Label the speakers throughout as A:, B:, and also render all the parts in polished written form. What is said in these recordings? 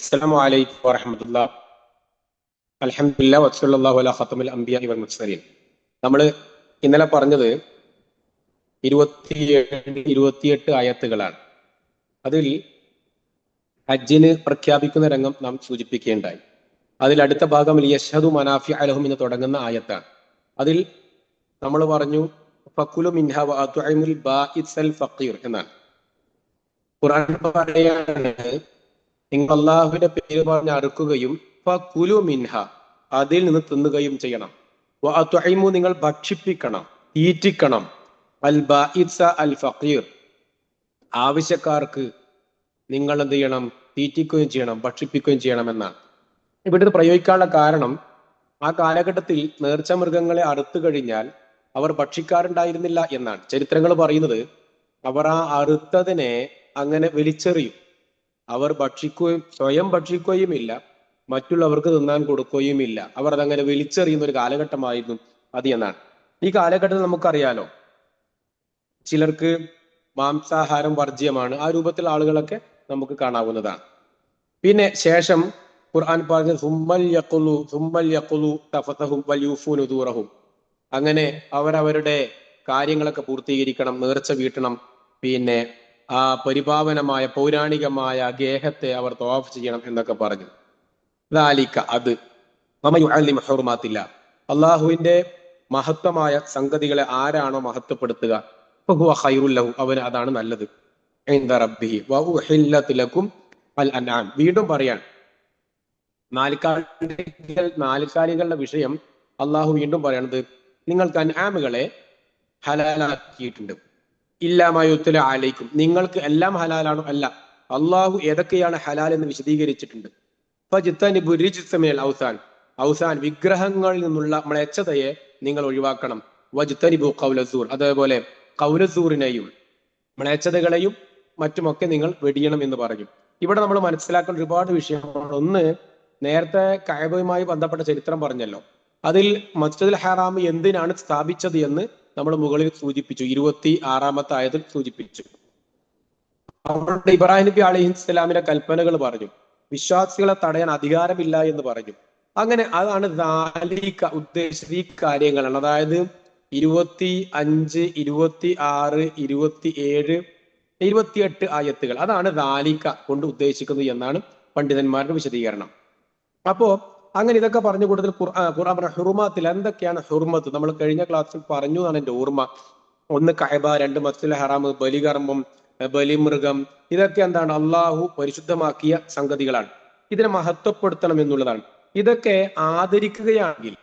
A: അസ്സലാമു അലൈക്കും വറഹ്മത്തുള്ളാഹി. അൽഹംദുലില്ലാഹി വസ്സല്ലല്ലാഹു അലാ ഖാതമിൽ അംബിയാഇ വൽ മുർസലീൻ. നമ്മൾ ഇന്നലെ പറഞ്ഞത് 27 28 ആയത്തുകളാണ്. അതിൽ ഹജ്ജിന് പ്രഖ്യാപിക്കുന്ന രംഗം നാം സൂചിപ്പിക്കുകയുണ്ടായി. അതിൽ അടുത്ത ഭാഗം യശ്ഹദു മനാഫിഅ ലഹും എന്ന് തുടങ്ങുന്ന ആയത്താണ്. അതിൽ നമ്മൾ പറഞ്ഞു ഫക്കുലു മിൻഹ വഅത്ഇമുൽ ബാഇസൽ ഫഖീർ എന്നാണ്. ഖുർആൻ പറയാണ്, നിങ്ങൾ അള്ളാഹുവിന്റെ പേര് പറഞ്ഞ് അറുക്കുകയും ഫകുലു മിൻഹ അതിൽ നിന്ന് തിന്നുകയും ചെയ്യണം. വഅത്ഇമു നിങ്ങൾ ഭക്ഷിപ്പിക്കണം, തീറ്റിക്കണം, അൽ ബാഇസ അൽ ഫഖീർ ആവശ്യക്കാർക്ക് നിങ്ങൾ എന്ത് ചെയ്യണം? തീറ്റിക്കുകയും ചെയ്യണം, ഭക്ഷിപ്പിക്കുകയും ചെയ്യണം എന്നാണ്. ഇവിടെ ഇത് പ്രയോഗിക്കാനുള്ള കാരണം, ആ കാലഘട്ടത്തിൽ നേർച്ച മൃഗങ്ങളെ അറുത്തു കഴിഞ്ഞാൽ അവർ ഭക്ഷിക്കാറുണ്ടായിരുന്നില്ല എന്നാണ്. ചരിത്രങ്ങൾ പറയുന്നത് അവർ ആ അറുത്തതിനെ അങ്ങനെ വലിച്ചെറിയും. അവർ ഭക്ഷിക്കുകയും സ്വയം ഭക്ഷിക്കുകയും ഇല്ല, മറ്റുള്ളവർക്ക് തിന്നാൻ കൊടുക്കുകയും ഇല്ല. അവർ അതങ്ങനെ വലിച്ചെറിയുന്ന ഒരു കാലഘട്ടമായിരുന്നു അത് എന്നാണ്. ഈ കാലഘട്ടത്തിൽ നമുക്കറിയാലോ, ചിലർക്ക് മാംസാഹാരം വർജ്യമാണ്. ആ രൂപത്തിൽ ആളുകളൊക്കെ നമുക്ക് കാണാവുന്നതാണ്. പിന്നെ ശേഷം ഖുർആൻ പറഞ്ഞ സുമ്മൽ യഖുലു തഫതഹും വൽയൂഫൂ നുദൂറഹും, അങ്ങനെ അവരവരുടെ കാര്യങ്ങളൊക്കെ പൂർത്തീകരിക്കണം, നേർച്ച വീട്ടണം, പിന്നെ ആ പരിപാവനമായ പൗരാണികമായ ഗേഹത്തെ അവർ തവാഫ് ചെയ്യണം എന്നൊക്കെ പറഞ്ഞു. ദാലിക അത് ഹുർമാത്തില്ല, അള്ളാഹുവിന്റെ മഹത്വമായ സംഗതികളെ ആരാണോ മഹത്വപ്പെടുത്തുക, ഫഹുവ ഖൈറുൽ ലഹു അവന് അതാണ് നല്ലത്. ഇൻദ റബ്ബിഹി വഉഹില്ലത് ലക്കും അൽ അൻആം. വീണ്ടും പറയാൻ നാൽക്കാലികളുടെ വിഷയം അള്ളാഹു വീണ്ടും പറയണത്, നിങ്ങൾക്ക് അൻആമുകളെ ഹലാലാക്കിയിട്ടുണ്ട്. ഇല്ലാമായുത്തല അലൈക്കും, നിങ്ങൾക്ക് എല്ലാം ഹലാലാണോ? അല്ല, അള്ളാഹു ഏതൊക്കെയാണ് ഹലാൽ എന്ന് വിശദീകരിച്ചിട്ടുണ്ട്. ഫജ്തനിബു റിജ്സ മിനൽ ഔസാൻ, ഔസാൻ വിഗ്രഹങ്ങളിൽ നിന്നുള്ള മ്ലേച്ഛതയെ നിങ്ങൾ ഒഴിവാക്കണം. വജ്തനിബു ഖൗലസൂർ, അതേപോലെ ഖൗലസൂറിനെയും മ്ലേച്ഛതകളെയും മറ്റുമൊക്കെ നിങ്ങൾ വെടിയണം എന്ന് പറഞ്ഞു. ഇവിടെ നമ്മൾ മനസ്സിലാക്കേണ്ട ഒരുപാട് വിഷയമാണ്. ഒന്ന്, നേരത്തെ കഅബയുമായി ബന്ധപ്പെട്ട ചരിത്രം പറഞ്ഞല്ലോ. അതിൽ മസ്ജിദുൽ ഹറാം എന്തിനാണ് സ്ഥാപിച്ചത് എന്ന് നമ്മൾ മുകളിൽ സൂചിപ്പിച്ചു. 26-ാമത്തെ ആയത്തിൽ സൂചിപ്പിച്ചു. അവിടെ ഇബ്രാഹിം നബി അലൈഹിസ്സലാമിന്റെ കൽപ്പനകൾ പറഞ്ഞു, വിശ്വാസികളെ തടയാൻ അധികാരമില്ല എന്ന് പറഞ്ഞു. അങ്ങനെ അതാണ് ദാലിക ഉദ്ദേശിച്ച ഈ കാര്യങ്ങളാണ്. അതായത് 25, 26, 27, 28 ആയത്തുകൾ, അതാണ് ദാലിക കൊണ്ട് ഉദ്ദേശിക്കുന്നത് എന്നാണ് പണ്ഡിതന്മാരുടെ വിശദീകരണം. അപ്പോ അങ്ങനെ ഇതൊക്കെ പറഞ്ഞു കൂടുതൽ ഖുർആൻ പറഞ്ഞ ഹുറുമാത്തിൽ എന്തൊക്കെയാണ് ഹുർമത്ത് നമ്മൾ കഴിഞ്ഞ ക്ലാസ്സിൽ പറഞ്ഞു എന്നാണ് എന്റെ ഓർമ്മ. ഒന്ന് കഅബ, 2 മസ്ജിദുൽ ഹറാം, ബലികർമ്മം, ബലിമൃഗം, ഇതൊക്കെ എന്താണ്? അള്ളാഹു പരിശുദ്ധമാക്കിയ സംഗതികളാണ്. ഇതിനെ മഹത്വപ്പെടുത്തണം എന്നുള്ളതാണ്. ഇതൊക്കെ ആദരിക്കുകയാണെങ്കിൽ,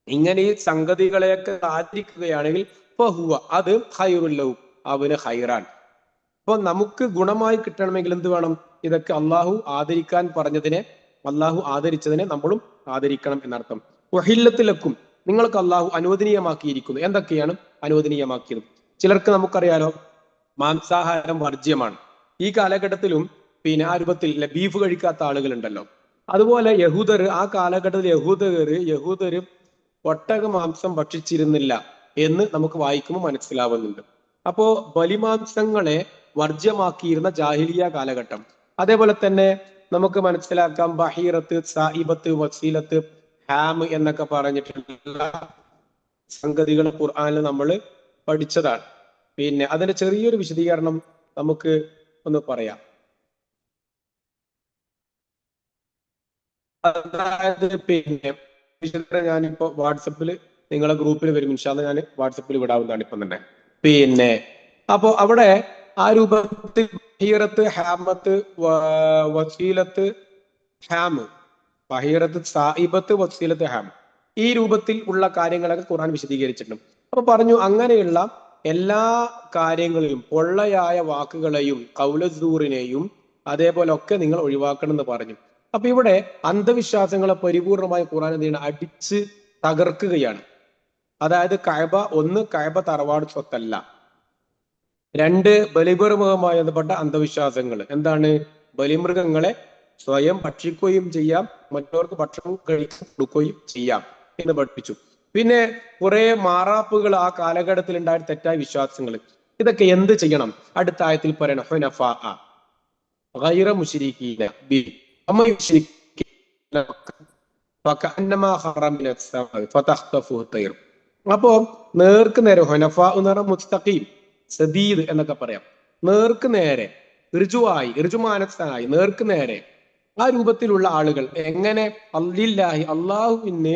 A: ഇങ്ങനെ ഈ സംഗതികളെയൊക്കെ ആദരിക്കുകയാണെങ്കിൽ ഫഹുവ അത് ഖൈറുൽ ലഹു അവന് ഖൈറാൻ. അപ്പൊ നമുക്ക് ഗുണമായി കിട്ടണമെങ്കിൽ എന്ത് വേണം? ഇതൊക്കെ അള്ളാഹു ആദരിക്കാൻ പറഞ്ഞതിനെ, അള്ളാഹു ആദരിച്ചതിനെ നമ്മളും ആദരിക്കണം എന്നർത്ഥം. വഹില്ലത്തിലക്കും, നിങ്ങൾക്ക് അള്ളാഹു അനുവദനീയമാക്കിയിരിക്കുന്നു. എന്തൊക്കെയാണ് അനുവദനീയമാക്കിയത്? ചിലർക്ക് നമുക്കറിയാലോ മാംസാഹാരം വർജ്യമാണ്. ഈ കാലഘട്ടത്തിലും പിന്നെ ആ രൂപത്തിൽ ബീഫ് കഴിക്കാത്ത ആളുകൾ ഉണ്ടല്ലോ. അതുപോലെ യഹൂദർ, ആ കാലഘട്ടത്തിൽ യഹൂദര് ഒട്ടക മാംസം ഭക്ഷിച്ചിരുന്നില്ല എന്ന് നമുക്ക് വായിക്കുമ്പോൾ മനസ്സിലാവുന്നുണ്ട്. അപ്പോ ബലിമാംസങ്ങളെ വർജ്യമാക്കിയിരുന്ന ജാഹിലിയ കാലഘട്ടം. അതേപോലെ തന്നെ നമുക്ക് മനസ്സിലാക്കാം ബഹീറത്ത്, സായിബത്ത്, വസീലത്ത്, ഹാം എന്നൊക്കെ പറഞ്ഞിട്ടുള്ള സംഗതികൾ ഖുർആനിൽ നമ്മൾ പഠിച്ചതാണ്. പിന്നെ അതിന്റെ ചെറിയൊരു വിശദീകരണം നമുക്ക് ഒന്ന് പറയാം. അതായത് പിന്നെ ഞാനിപ്പോ വാട്സപ്പിൽ നിങ്ങളെ ഗ്രൂപ്പിൽ വരും, ഇൻഷാ അല്ലാഹ് ഞാൻ വാട്സപ്പിൽ വിടാവുന്നതാണ് ഇപ്പം തന്നെ. പിന്നെ അപ്പോ അവിടെ ആ രൂപത്തിൽ ബഹീറത്ത്, ഹാമത്ത്, വസീലത്ത്, ഹാം, ബഹീറത്ത്, സായിബത്ത്, വസീലത്ത്, ഹാം, ഈ രൂപത്തിൽ ഉള്ള കാര്യങ്ങളൊക്കെ ഖുർആൻ വിശദീകരിച്ചിട്ടുണ്ട്. അപ്പൊ പറഞ്ഞു, അങ്ങനെയുള്ള എല്ലാ കാര്യങ്ങളിലും പൊള്ളയായ വാക്കുകളെയും ഖൗലസൂറിനെയും അതേപോലെ ഒക്കെ നിങ്ങൾ ഒഴിവാക്കണം എന്ന് പറഞ്ഞു. അപ്പൊ ഇവിടെ അന്ധവിശ്വാസങ്ങളെ പരിപൂർണമായി ഖുർആൻ എന്ത് ചെയ്യണം? അടിച്ച് തകർക്കുകയാണ്. അതായത് കഅബ തറവാട് സ്വത്തല്ല. 2, ബലിമൃഗവുമായി ബന്ധപ്പെട്ട അന്ധവിശ്വാസങ്ങൾ എന്താണ്? ബലിമൃഗങ്ങളെ സ്വയം ഭക്ഷിക്കുകയും ചെയ്യാം, മറ്റവർക്ക് ഭക്ഷണം കൊടുക്കുകയും ചെയ്യാം എന്ന് പഠിപ്പിച്ചു. പിന്നെ കുറെ മാറാപ്പുകൾ ആ കാലഘട്ടത്തിൽ ഉണ്ടായ തെറ്റായ വിശ്വാസങ്ങൾ, ഇതൊക്കെ എന്ത് ചെയ്യണം? അടുത്ത ആയത്തിൽ പറയണം, ഹുനഫാ ഗൈറ മുശ്രിക്കീന ബി, അപ്പോ നേർക്ക് നേരെ ഹുനഫ എന്ന് പറഞ്ഞ മുസ്തഖീം സദീദ് എന്നൊക്കെ പറയാം. നേർക്ക് നേരെ ഋജുവായി ഋജുമാനസ്ഥനായി നേർക്ക് നേരെ ആ രൂപത്തിലുള്ള ആളുകൾ എങ്ങനെ അല്ലില്ലാഹി അള്ളാഹുവിന്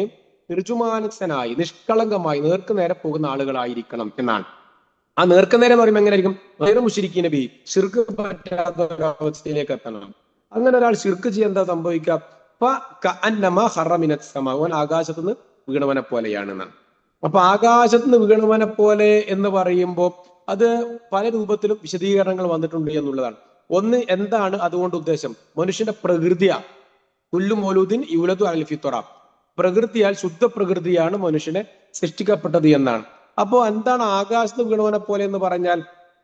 A: ഋജുമാനസ്ഥനായി നിഷ്കളങ്കമായി നേർക്ക് നേരെ പോകുന്ന ആളുകളായിരിക്കണം എന്നാണ്. ആ നേർക്ക് നേരെ എന്ന് പറയുമ്പോൾ എങ്ങനെയായിരിക്കും? വേറെ മുശ്രിക്കീൻ നബി ശിർക്ക് പറ്റാത്ത ഒരവസ്ഥയിലേക്ക് എത്തണം. അങ്ങനെ ഒരാൾ ശിർക്ക് ചെയ്യാൻ എന്താ സംഭവിക്കാം? ഓൻ ആകാശത്തുനിന്ന് വീണവനെ പോലെയാണ് എന്നാണ്. അപ്പൊ ആകാശത്തുനിന്ന് വീണവനെ പോലെ എന്ന് പറയുമ്പോൾ അത് പല രൂപത്തിലും വിശദീകരണങ്ങൾ വന്നിട്ടുണ്ട് എന്നുള്ളതാണ്. ഒന്ന്, എന്താണ് അതുകൊണ്ട് ഉദ്ദേശം? മനുഷ്യന്റെ പ്രകൃതിയാണ്. കുല്ലു മൗലൂദിൻ യൂലദു അലൽ ഫിത്ര, പ്രകൃതിയാൽ ശുദ്ധ പ്രകൃതിയാണ് മനുഷ്യനെ സൃഷ്ടിക്കപ്പെട്ടത് എന്നാണ്. അപ്പോ എന്താണ് ആകാശത്ത് വീണവനെ പോലെ എന്ന് പറഞ്ഞാൽ?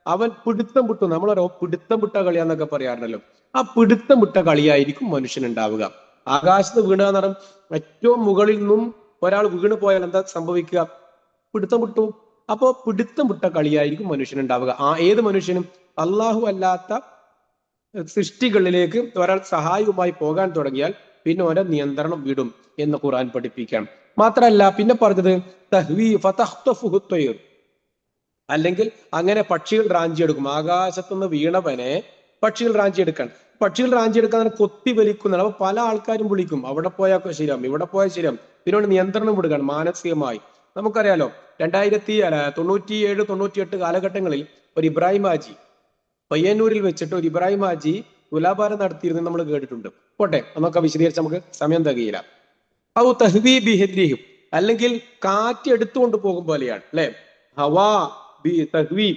A: അവൻ പിടുത്തം വിട്ടു, നമ്മളൊരു പിടുത്തം വിട്ട കളിയാന്നൊക്കെ പറയാറുണ്ടല്ലോ, ആ പിടുത്തം വിട്ട കളിയായിരിക്കും മനുഷ്യനുണ്ടാവുക. ആകാശത്ത് വീണുക എന്ന് പറഞ്ഞാൽ ഏറ്റവും മുകളിൽ നിന്നും ഒരാൾ വീണ് പോയാൽ എന്താ സംഭവിക്കുക? പിടുത്തം വിട്ടു. അപ്പോ പിടുത്തം വിട്ട കളിയായിരിക്കും മനുഷ്യനുണ്ടാവുക. ഏത് മനുഷ്യനും അള്ളാഹു അല്ലാത്ത സൃഷ്ടികളിലേക്ക് ഒരാൾ സഹായവുമായി പോകാൻ തുടങ്ങിയാൽ പിന്നെ ഓരോ നിയന്ത്രണം വിടും എന്ന് ഖുർആൻ പഠിപ്പിക്കാം. മാത്രല്ല പിന്നെ പറഞ്ഞത് അല്ലെങ്കിൽ അങ്ങനെ പക്ഷികൾ റാഞ്ചിയെടുക്കും. ആകാശത്തുനിന്ന് വീണവനെ പക്ഷികൾ റാഞ്ചിയെടുക്കാൻ കൊത്തി വലിക്കുന്നതാണ്. അപ്പൊ പല ആൾക്കാരും വിളിക്കും, അവിടെ പോയാൽ ശരിയാം, ഇവിടെ പോയാൽ ശരിയാം. ഇതിനോട് നിയന്ത്രണം വിടുകയാണ് മാനസികമായി. നമുക്കറിയാലോ 1997, 98 കാലഘട്ടങ്ങളിൽ ഒരു ഇബ്രാഹിം ഹാജി പയ്യന്നൂരിൽ വെച്ചിട്ട് ഒരു ഇബ്രാഹിം ഹാജി തുലാഭാരം നടത്തിയിരുന്നു നമ്മൾ കേട്ടിട്ടുണ്ട്. പോട്ടെ, അതൊക്കെ വിശദീകരിച്ച് നമുക്ക് സമയം തികയില്ല. ഔ തഹ്വീ ബിഹിദ്രിഹിം, അല്ലെങ്കിൽ കാറ്റ് എടുത്തുകൊണ്ട് പോകും പോലെയാണ് അല്ലെ. ഹവാ ബി തഹ്വീ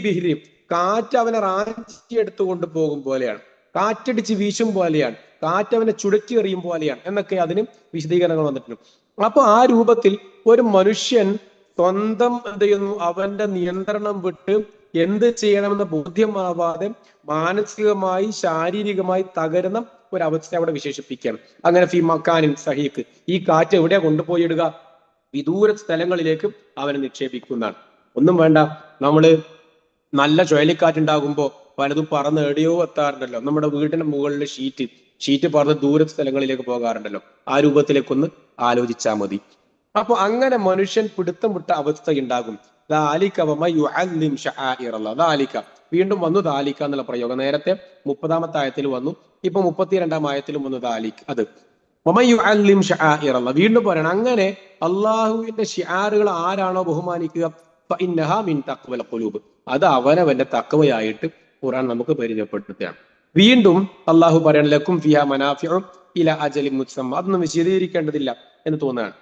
A: ബിഹിദ്രിഹിം, കാറ്റ് അവനെ റാഞ്ചി എടുത്തുകൊണ്ട് പോകും പോലെയാണ്, കാറ്റടിച്ച് വീശും പോലെയാണ്, കാറ്റ് അവനെ ചുഴറ്റി എറിയും പോലെയാണ് എന്നൊക്കെ അതിന് വിശദീകരണങ്ങൾ വന്നിട്ടുണ്ട്. അപ്പൊ ആ രൂപത്തിൽ ഒരു മനുഷ്യൻ സ്വന്തം എന്ത് ചെയ്യുന്നു? അവന്റെ നിയന്ത്രണം വിട്ട് എന്ത് ചെയ്യണമെന്ന ബോധ്യമാവാതെ മാനസികമായി ശാരീരികമായി തകരുന്ന ഒരവസ്ഥ അവിടെ വിശേഷിപ്പിക്കുകയാണ്. അങ്ങനെ ഫി മക്കാനിൻ സഹീഖ്, ഈ കാറ്റ് എവിടെയാ കൊണ്ടുപോയി ഇടുക? വിദൂര സ്ഥലങ്ങളിലേക്ക് അവനെ നിക്ഷേപിക്കുന്നതാണ്. ഒന്നും വേണ്ട, നമ്മള് നല്ല ചുഴലിക്കാറ്റുണ്ടാകുമ്പോ പലതും പറന്ന് എവിടെയോ എത്താറുണ്ടല്ലോ. നമ്മുടെ വീടിന്റെ മുകളിൽ ഷീറ്റ് പറന്ന് ദൂര സ്ഥലങ്ങളിലേക്ക് പോകാറുണ്ടല്ലോ. ആ രൂപത്തിലേക്കൊന്ന് ആലോചിച്ചാൽ മതി. അപ്പൊ അങ്ങനെ മനുഷ്യൻ പിടുത്തം വിട്ട അവസ്ഥ ഉണ്ടാകും. വീണ്ടും വന്നു ദാലിക്ക എന്നുള്ള പ്രയോഗം. നേരത്തെ 30-ാമത്തെ ആയത്തിൽ വന്നു, ഇപ്പൊ 32-ാം ആയത്തിലും വന്നു ദാലിക്. അത് വീണ്ടും പറയണം. അങ്ങനെ അള്ളാഹുവിന്റെ ഷിആറുകൾ ആരാണോ ബഹുമാനിക്കുക, അത് അവനവന്റെ തഖ്വയായിട്ട് ഖുർആൻ നമുക്ക് പരിചയപ്പെടുത്തുകയാണ്. വീണ്ടും അള്ളാഹു പറയണം, ലക്കും ഫിഹാ മനാഫിഉ ഇലാ അജലിൻ മുസമ്മ. അതൊന്നും വിശദീകരിക്കേണ്ടതില്ല എന്ന് തോന്നുകയാണ്.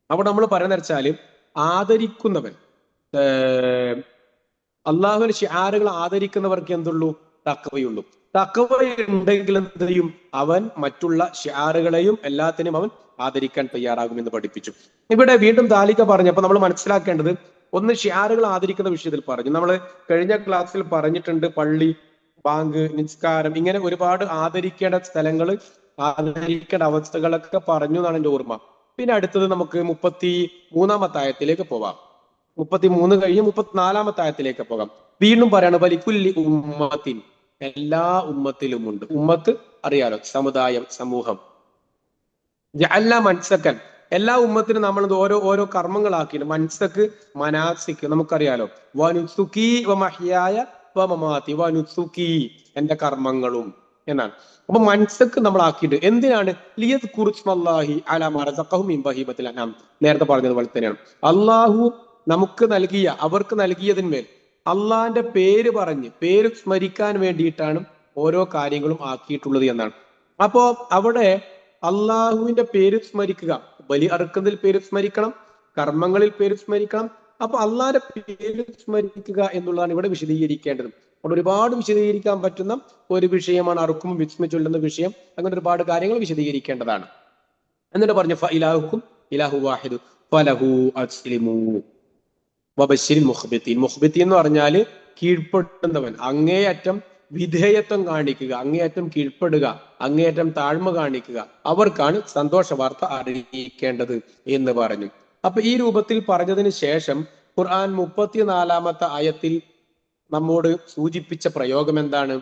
A: അവിടെ നമ്മൾ പറയുന്ന വെച്ചാല് ആദരിക്കുന്നവൻ, അള്ളാഹുവിന്റെ ഷിആറുകൾ ആദരിക്കുന്നവർക്ക് എന്തുള്ളൂ? തഖ്വയുള്ളൂ. തഖ്വ ഉണ്ടെങ്കിൽ എന്ത് ചെയ്യും? അവൻ മറ്റുള്ള ഷിആറുകളെയും എല്ലാത്തിനും അവൻ ആദരിക്കാൻ തയ്യാറാകുമെന്ന് പഠിപ്പിച്ചു. ഇവിടെ വീണ്ടും ദാലിക പറഞ്ഞപ്പോ നമ്മൾ മനസ്സിലാക്കേണ്ടത്, ഒന്ന് ഷിആറുകൾ ആദരിക്കുന്ന വിഷയത്തിൽ പറഞ്ഞു. നമ്മൾ കഴിഞ്ഞ ക്ലാസ്സിൽ പറഞ്ഞിട്ടുണ്ട്, പള്ളി, ബാങ്ക്, നിസ്കാരം, ഇങ്ങനെ ഒരുപാട് ആദരിക്കേണ്ട സ്ഥലങ്ങൾ, ആദരിക്കേണ്ട അവസ്ഥകളൊക്കെ പറഞ്ഞു എന്നാണ് എന്റെ ഓർമ്മ. പിന്നെ അടുത്തത് നമുക്ക് 33-ാമത്തെ ആയത്തിലേക്ക് പോവാം. 33 കഴിഞ്ഞ് 34-ാമത്തെ ആയത്തിലേക്ക് പോകാം. വീണ്ടും പറയാണ്, വലിക്കുല്ലി ഉമ്മത്തിൻ, എല്ലാ ഉമ്മത്തിലുമുണ്ട്. ഉമ്മത്ത് അറിയാലോ, സമുദായം, സമൂഹം. ജഅൽനാ മൻസക്കൻ, എല്ലാ ഉമ്മത്തിനും നമ്മൾ ഓരോ കർമ്മങ്ങളാക്കിയിട്ട്, മൻസക്ക്, മനാസിക്ക് നമുക്കറിയാലോ. വനുസുക്കി വമഹ്യായ വമമാതി, വനുസുക്കി എന്റെ കർമ്മങ്ങളും എന്നാണ്. അപ്പൊ മൻസക്ക് നമ്മൾ ആക്കിയിട്ട് എന്തിനാണ്? ലിയത് കുറിച്ച്മല്ലാഹി അലാ മാ റസഖഹും മിൻ ബഹീമത്തിൽ അൻആം. നേരത്തെ പറഞ്ഞതുപോലെ തന്നെയാണ്, അള്ളാഹു നമുക്ക് നൽകിയ, അവർക്ക് നൽകിയതിന്മേൽ അള്ളാഹിന്റെ പേര് സ്മരിക്കാൻ വേണ്ടിയിട്ടാണ് ഓരോ കാര്യങ്ങളും ആക്കിയിട്ടുള്ളത് എന്നാണ്. അപ്പോ അവിടെ അള്ളാഹുവിന്റെ പേര് സ്മരിക്കുക, ബലി അറുക്കുന്നതിൽ പേര് സ്മരിക്കണം, കർമ്മങ്ങളിൽ പേര് സ്മരിക്കണം. അപ്പൊ അള്ളാഹിന്റെ പേര് സ്മരിക്കുക എന്നുള്ളതാണ് ഇവിടെ വിശദീകരിക്കേണ്ടത്. അവിടെ ഒരുപാട് വിശദീകരിക്കാൻ പറ്റുന്ന ഒരു വിഷയമാണ് അറുക്കും വിസ്മ ചൊല്ലുന്ന വിഷയം. അങ്ങനെ ഒരുപാട് കാര്യങ്ങൾ വിശദീകരിക്കേണ്ടതാണ്. എന്നിട്ട് പറഞ്ഞു, ഫഇലാഹുക്കും ഇലാഹു വാഹിദു ഫലഹു അസ്ലിമൂ വബശ്ശിരിൽ മുഖ്ബിത്തീൻ. മുഖ്ബിത്തീൻ എന്ന് പറഞ്ഞാൽ കീഴ്പ്പെടുന്നവൻ, അങ്ങേയറ്റം വിധേയത്വം കാണിക്കുക, അങ്ങേയറ്റം കീഴ്പ്പെടുക, അങ്ങേയറ്റം താഴ്മ കാണിക്കുക, അവർക്കാണ് സന്തോഷ വാർത്ത അറിയിക്കേണ്ടത് എന്ന് പറഞ്ഞു. അപ്പൊ ഈ രൂപത്തിൽ പറഞ്ഞതിന് ശേഷം ഖുർആൻ 34-ാമത്തെ ആയത്തിൽ നമ്മോട് സൂചിപ്പിച്ച പ്രയോഗം എന്താണ്?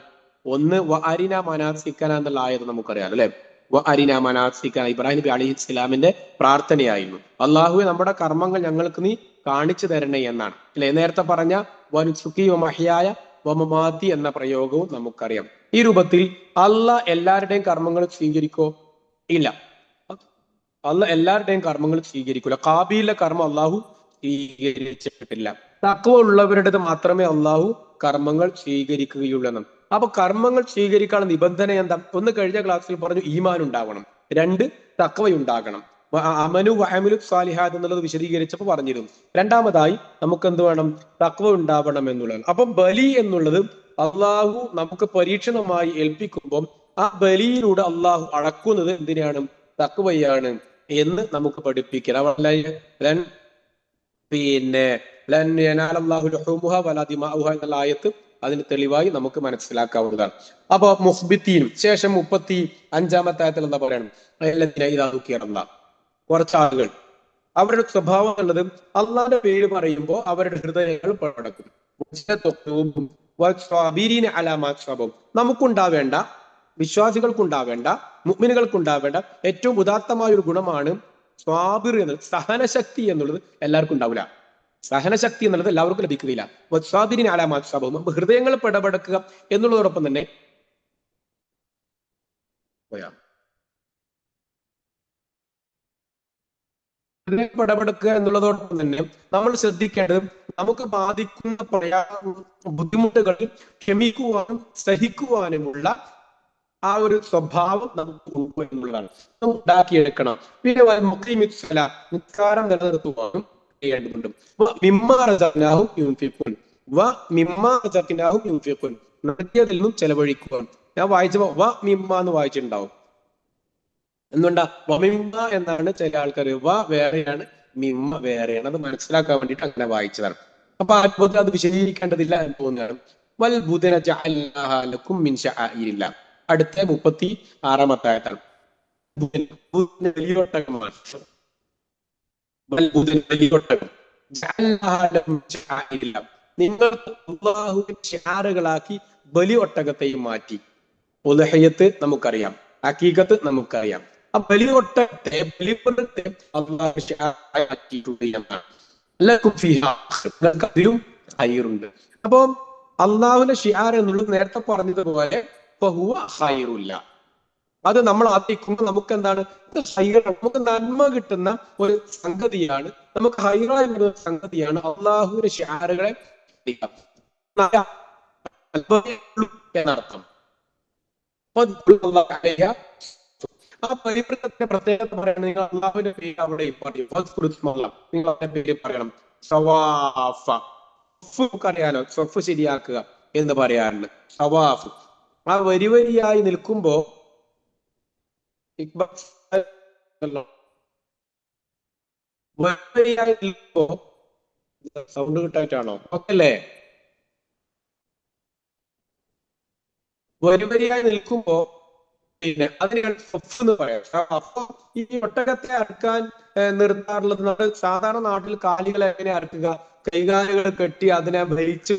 A: ഒന്ന് വ അരിന മനാസിക്കന എന്നുള്ള ആയത് നമുക്കറിയാം അല്ലെ. വ അരിന മനാസിക്കന ഇബ്രാഹിം നബി അലൈഹി ഇസ്ലാമിന്റെ പ്രാർത്ഥനയായിരുന്നു. അള്ളാഹുവെ നമ്മുടെ കർമ്മങ്ങൾ ഞങ്ങൾക്ക് നീ കാണിച്ചു തരണേ എന്നാണ് അല്ലെ. നേരത്തെ പറഞ്ഞ വനുസുഖി വ മഹ്യായ വ മമാതി എന്ന പ്രയോഗവും നമുക്കറിയാം. ഈ രൂപത്തിൽ അള്ളാഹ് എല്ലാവരുടെയും കർമ്മങ്ങൾ സ്വീകരിക്കോ? ഇല്ല, അള്ളാഹ് എല്ലാവരുടെയും കർമ്മങ്ങൾ സ്വീകരിക്കൂല. കാബീലിലെ കർമ്മം അള്ളാഹു സ്വീകരിച്ചിട്ടില്ല. തഖ്വ ഉള്ളവരുടേത് മാത്രമേ അള്ളാഹു കർമ്മങ്ങൾ സ്വീകരിക്കുകയുള്ളൂ എന്നാണ്. അപ്പൊ കർമ്മങ്ങൾ സ്വീകരിക്കാനുള്ള നിബന്ധന എന്താ? ഒന്ന് കഴിഞ്ഞ ക്ലാസ്സിൽ പറഞ്ഞു ഈമാൻ ഉണ്ടാവണം, രണ്ട് തഖ്വയുണ്ടാകണം. അമനു വഅമലു സ്വാലിഹാത്ത് എന്നുള്ളത് വിശദീകരിച്ചപ്പോൾ പറഞ്ഞിരുന്നു. രണ്ടാമതായി നമുക്ക് എന്ത് വേണം? തഖ്വ ഉണ്ടാവണം എന്നുള്ളത്. അപ്പം ബലി എന്നുള്ളത് അള്ളാഹു നമുക്ക് പരീക്ഷണമായി ഏൽപ്പിക്കുമ്പോൾ ആ ബലിയിലൂടെ അള്ളാഹു അളക്കുന്നത് എന്തിനാണ്? തഖ്വയാണ് എന്ന് നമുക്ക് പഠിപ്പിക്കണം. പിന്നെ എന്നുള്ള ആയത്ത് അതിന് തെളിവായി നമുക്ക് മനസ്സിലാക്കാവുന്നതാണ്. അപ്പൊ മുഹ്ബിത്തീനും ശേഷം 35-ാമത്തെ ആയത്തിൽ എന്താ പറയണം? ഇതാക്കിയിറന്ന കുറച്ച് ആളുകൾ അവരുടെ സ്വഭാവം ഉള്ളത് അള്ളാന്റെ പേര് പറയുമ്പോൾ അവരുടെ ഹൃദയങ്ങൾ പടക്കും. നമുക്കുണ്ടാവേണ്ട, വിശ്വാസികൾക്കുണ്ടാവേണ്ട, മുഅ്മിനുകൾക്കുണ്ടാവേണ്ട ഏറ്റവും ഉദാത്തമായ ഒരു ഗുണമാണ് സ്വാബിർ എന്നുള്ളത്. സഹനശക്തി എന്നുള്ളത് എല്ലാവർക്കും ഉണ്ടാവില്ല. സഹനശക്തി എന്നുള്ളത് എല്ലാവർക്കും ലഭിക്കുകയില്ല. സ്വാബിരിന് അലാമാസ്വാബം ഹൃദയങ്ങൾ പിടപെടുക്കുക എന്നുള്ളതോടൊപ്പം തന്നെ പിടപെടുക്കുക എന്നുള്ളതോടൊപ്പം തന്നെ നമ്മൾ ശ്രദ്ധിക്കേണ്ടത് നമുക്ക് ബാധിക്കുന്ന ബുദ്ധിമുട്ടുകൾ ക്ഷമിക്കുവാനും സഹിക്കുവാനുമുള്ള ആ ഒരു സ്വഭാവം നമുക്ക് ഉണ്ടോ എന്നുള്ളതാണ് നമുക്ക് ഉണ്ടാക്കിയെടുക്കണം. പിന്നെ നിസ്കാരം നിലനിർത്തുവാനും ചെയ്യേണ്ടതുണ്ട്. നൽകിയതിൽ നിന്നും ചെലവഴിക്കുവാൻ. ഞാൻ വായിച്ചപ്പോ വ മിമ്മ എന്ന് വായിച്ചിട്ടുണ്ടാവും. എന്തുകൊണ്ടാ വമിമ്മ എന്നാണ് ചില ആൾക്കാർ, വ വേറെയാണ് മിമ്മ വേറെയാണ്. അത് മനസ്സിലാക്കാൻ വേണ്ടിയിട്ട് അങ്ങനെ വായിച്ചതാണ്. അപ്പൊ അത്ഭുതം അത് വിശദീകരിക്കേണ്ടതില്ല എന്ന് തോന്നുകയാണ്. വൽ ബുദന ജഅൽനാഹ ലക്കും മിൻ ശആഇരില്ലാഹ്. അടുത്ത 36-ാമത്തെ ആയത്താണ്. വലിയൊട്ടകമാണ്. നിങ്ങൾ അല്ലാഹുവിന്റെ ശിആറുകളാക്കി ബലി ഒട്ടകത്തെയും മാറ്റി. ഉദ്ഹിയ്യത്ത് നമുക്കറിയാം, ഹഖീഖത്ത് നമുക്കറിയാം. ആ ബലി ഒട്ടകത്തെ ബലിപീഠത്തെ അല്ലാഹു ശിആറാക്കിയിട്ടുണ്ട് എന്നാണ്. ലക്കും ഫീഹാ അതിലും ഖൈറുണ്ട്. അപ്പൊ അള്ളാഹുവിന്റെ ഷിആർ എന്നുള്ളത് നേരത്തെ പറഞ്ഞതുപോലെ ഫഹുവ ഖൈറുല്ല. അത് നമ്മൾ ആദ്യിക്കുമ്പോൾ നമുക്ക് എന്താണ്? നമുക്ക് നന്മ കിട്ടുന്ന ഒരു സംഗതിയാണ്, നമുക്ക് ഹൈറായ ഒരു സംഗതിയാണ് അള്ളാഹുവിന്റെ ഷിആറുകളെ എന്നർത്ഥം. ആ പരിവൃത്തത്തിന്റെ പ്രത്യേകത പറയണം. നിങ്ങൾ അള്ളാഹുവിന്റെ പേര് അവിടെ പറയും, നിങ്ങൾ അവരുടെ പേര് പറയണം. സവാഫ, നമുക്കറിയാലോ സഫ് ശരിയാക്കുക എന്ന് പറയാറുണ്ട്. സവാഫ് ആ വരി വരിയായി നിൽക്കുമ്പോ വരിവരിയായി നിൽക്കുമ്പോ സൗണ്ട് കിട്ടായിട്ടാണോ? ഓക്കെ അല്ലേ? വരിവരിയായി നിൽക്കുമ്പോ പിന്നെ അതിന് സഫ് എന്ന് പറയാം. അപ്പൊ ഈ ഒട്ടകത്തെ അറുക്കാൻ നിർത്താറുള്ളത് നമ്മൾ സാധാരണ നാട്ടിൽ കാലികളെ എങ്ങനെ അറുക്കുക? കൈകാലുകൾ കെട്ടി അതിനെ ഭരിച്ചു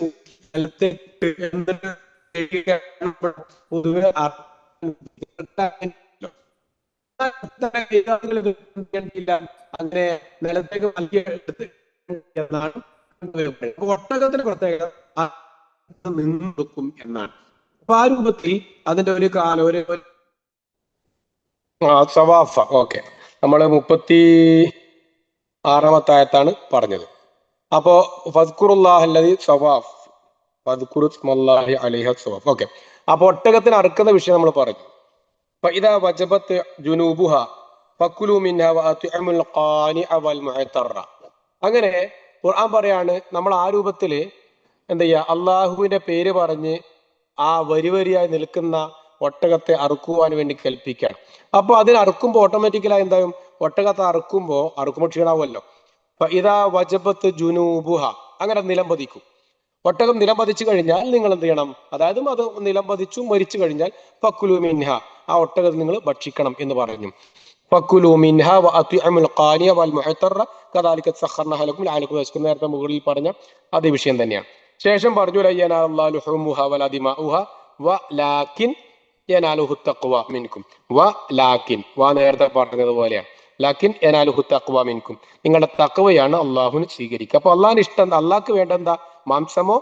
A: പൊതുവെ അങ്ങനെ നിലത്തേക്ക് വലിയ എന്നാണ് ഒട്ടകത്തിന് പ്രത്യേകത നിന്നെടുക്കും എന്നാണ്. അപ്പൊ ആ രൂപത്തിൽ അതിന്റെ ഒരു കാലം ഒരു സവാഫ. ഓക്കെ, നമ്മള് 36-ാമത്തെ ആയത്താണ് പറഞ്ഞത്. അപ്പോ ഫദ്കുറുല്ലാഹല്ലദീ സവാഫ് ഫദ്കുറു ഇസ്മല്ലാഹി അലൈഹി സവാഫ്. ഓക്കെ, അപ്പൊ ഒട്ടകത്തിന് അറുക്കുന്ന വിഷയം നമ്മൾ പറഞ്ഞു. ഫഇദാ വജബത് ജുനൂബുഹ ഫകുലു മിൻഹാ വഅത്ഇമുൽ ഖാനിഅ വൽ മുഅ്തറ. അങ്ങനെ ഖുർആൻ പറയാണ് നമ്മൾ ആ രൂപത്തില് എന്താ ചെയ്യുക? അള്ളാഹുവിന്റെ പേര് പറഞ്ഞ് ആ വരി വരിയായി നിൽക്കുന്ന ഒട്ടകത്തെ അറുക്കുവാൻ വേണ്ടി കൽപ്പിക്കുകയാണ്. അപ്പൊ അതിന് അറുക്കുമ്പോൾ ഓട്ടോമാറ്റിക്കലായി എന്തായും? ഒട്ടകത്തെ അറുക്കുമ്പോൾ ക്ഷീണാവുമല്ലോ. ഇതാ വജബത്ത് ജുനൂബുഹ, അങ്ങനെ നിലംപതിക്കും. ഒട്ടകം നിലംപതിച്ചു കഴിഞ്ഞാൽ നിങ്ങൾ എന്ത് ചെയ്യണം? അതായത് അത് നിലംപതിച്ചു മരിച്ചു കഴിഞ്ഞാൽ ഫക്കുലു മിൻഹ, ആ ഒട്ടകത്തിൽ നിങ്ങൾ ഭക്ഷിക്കണം എന്ന് പറഞ്ഞു. ഫക്കുലു മിൻഹ വഅത്ഇമുൽ ഖാനിയ വൽ മുഅ്തറ കദാലിക സഖർനാഹ ലക്കും ലഅലക്കും തശ്കുറൂൻ. നേരത്തെ മുകളിൽ പറഞ്ഞ അതേ വിഷയം തന്നെയാണ്. ശേഷം പറഞ്ഞു ലയ്യനാ അല്ലാഹു ലുഹൂമുഹ വലാ ദിമാഉഹ വ ലാക്കിൻ യനാലുഹു തഖ്വ മിൻകും. വ ലാക്കിൻ, വ നേരത്തെ പറഞ്ഞതുപോലെയാണ്. ലാക്കിൻ യനാലുഹു തഖ്വ മിൻകും, നിങ്ങളുടെ തഖ്വയാണ് അള്ളാഹുവിന് സ്വീകരിക്കുക. അപ്പൊ അള്ളാഹിന് ഇഷ്ടം, അള്ളാഹ്ക്ക് വേണ്ടെന്താ? മാംസമോ